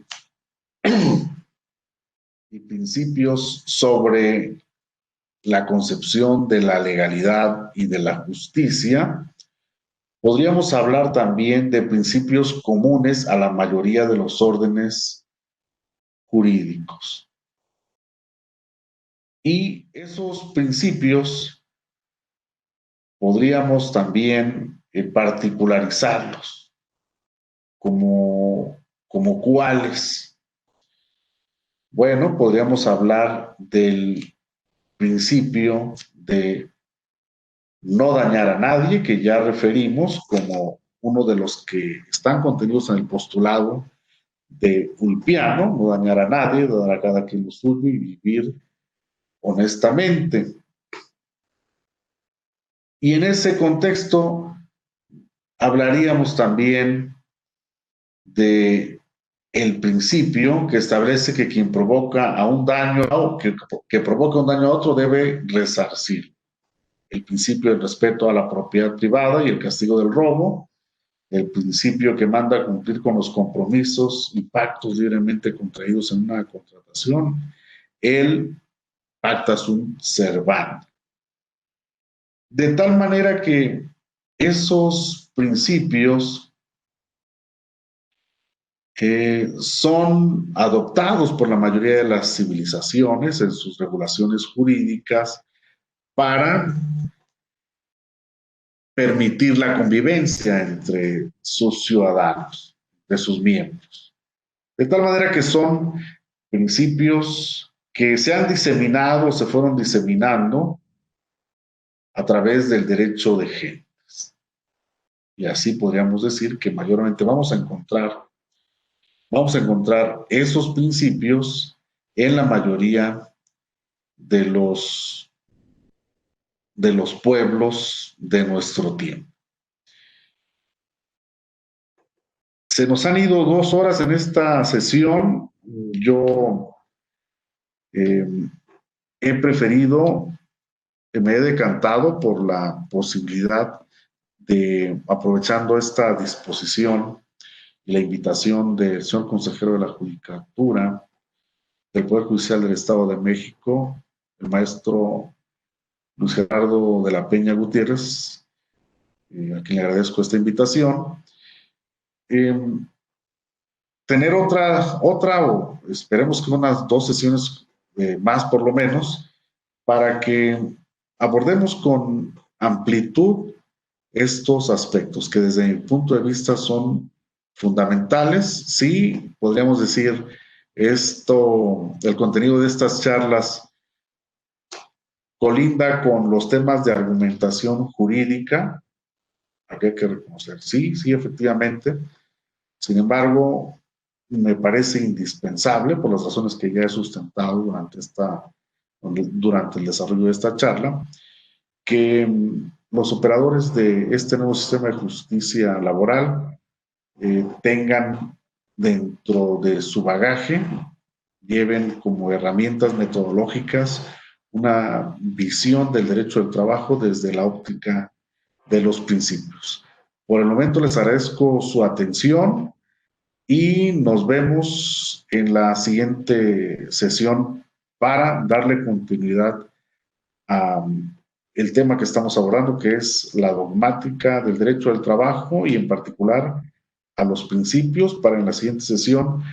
Speaker 1: principios sobre la concepción de la legalidad y de la justicia, podríamos hablar también de principios comunes a la mayoría de los órdenes jurídicos. Y esos principios podríamos también particularizarlos como cuáles. Bueno, podríamos hablar del principio de no dañar a nadie, que ya referimos como uno de los que están contenidos en el postulado de Ulpiano, no dañar a nadie, dar a cada quien lo suyo y vivir honestamente. Y en ese contexto hablaríamos también de el principio que establece que quien provoca a un daño, o que provoca un daño a otro debe resarcir. El principio del respeto a la propiedad privada y el castigo del robo, el principio que manda a cumplir con los compromisos y pactos libremente contraídos en una contratación, el pacta sunt servanda. De tal manera que Esos principios son adoptados por la mayoría de las civilizaciones en sus regulaciones jurídicas para permitir la convivencia entre sus ciudadanos, de sus miembros. De tal manera que son principios que se han diseminado, se fueron diseminando a través del derecho de gentes. Y así podríamos decir que mayormente vamos a encontrar esos principios en la mayoría de los pueblos de nuestro tiempo. Se nos han ido 2 horas en esta sesión. Yo he preferido, me he decantado por la posibilidad de, aprovechando esta disposición y la invitación del señor consejero de la Judicatura del Poder Judicial del Estado de México, el maestro Luis Gerardo de la Peña Gutiérrez, a quien le agradezco esta invitación, tener otra o esperemos que unas 2 sesiones más por lo menos, para que abordemos con amplitud estos aspectos que desde mi punto de vista son fundamentales. Sí, podríamos decir el contenido de estas charlas colinda con los temas de argumentación jurídica, habría que reconocer, sí, efectivamente. Sin embargo, me parece indispensable, por las razones que ya he sustentado durante el desarrollo de esta charla, que los operadores de este nuevo sistema de justicia laboral tengan dentro de su bagaje, lleven como herramientas metodológicas una visión del derecho del trabajo desde la óptica de los principios. Por el momento les agradezco su atención y nos vemos en la siguiente sesión para darle continuidad a el tema que estamos abordando, que es la dogmática del derecho del trabajo y en particular a los principios, para en la siguiente sesión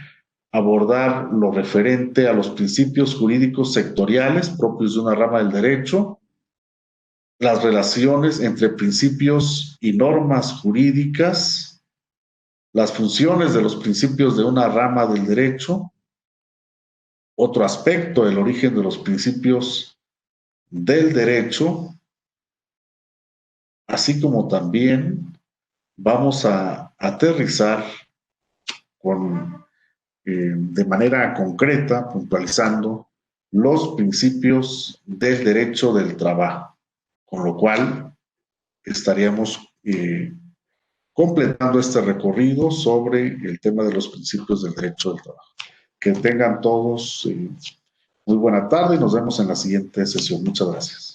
Speaker 1: abordar lo referente a los principios jurídicos sectoriales propios de una rama del derecho, las relaciones entre principios y normas jurídicas, las funciones de los principios de una rama del derecho, otro aspecto, el origen de los principios del derecho, así como también vamos a aterrizar de manera concreta, puntualizando los principios del derecho del trabajo, con lo cual estaríamos completando este recorrido sobre el tema de los principios del derecho del trabajo. Que tengan todos muy buena tarde y nos vemos en la siguiente sesión. Muchas gracias.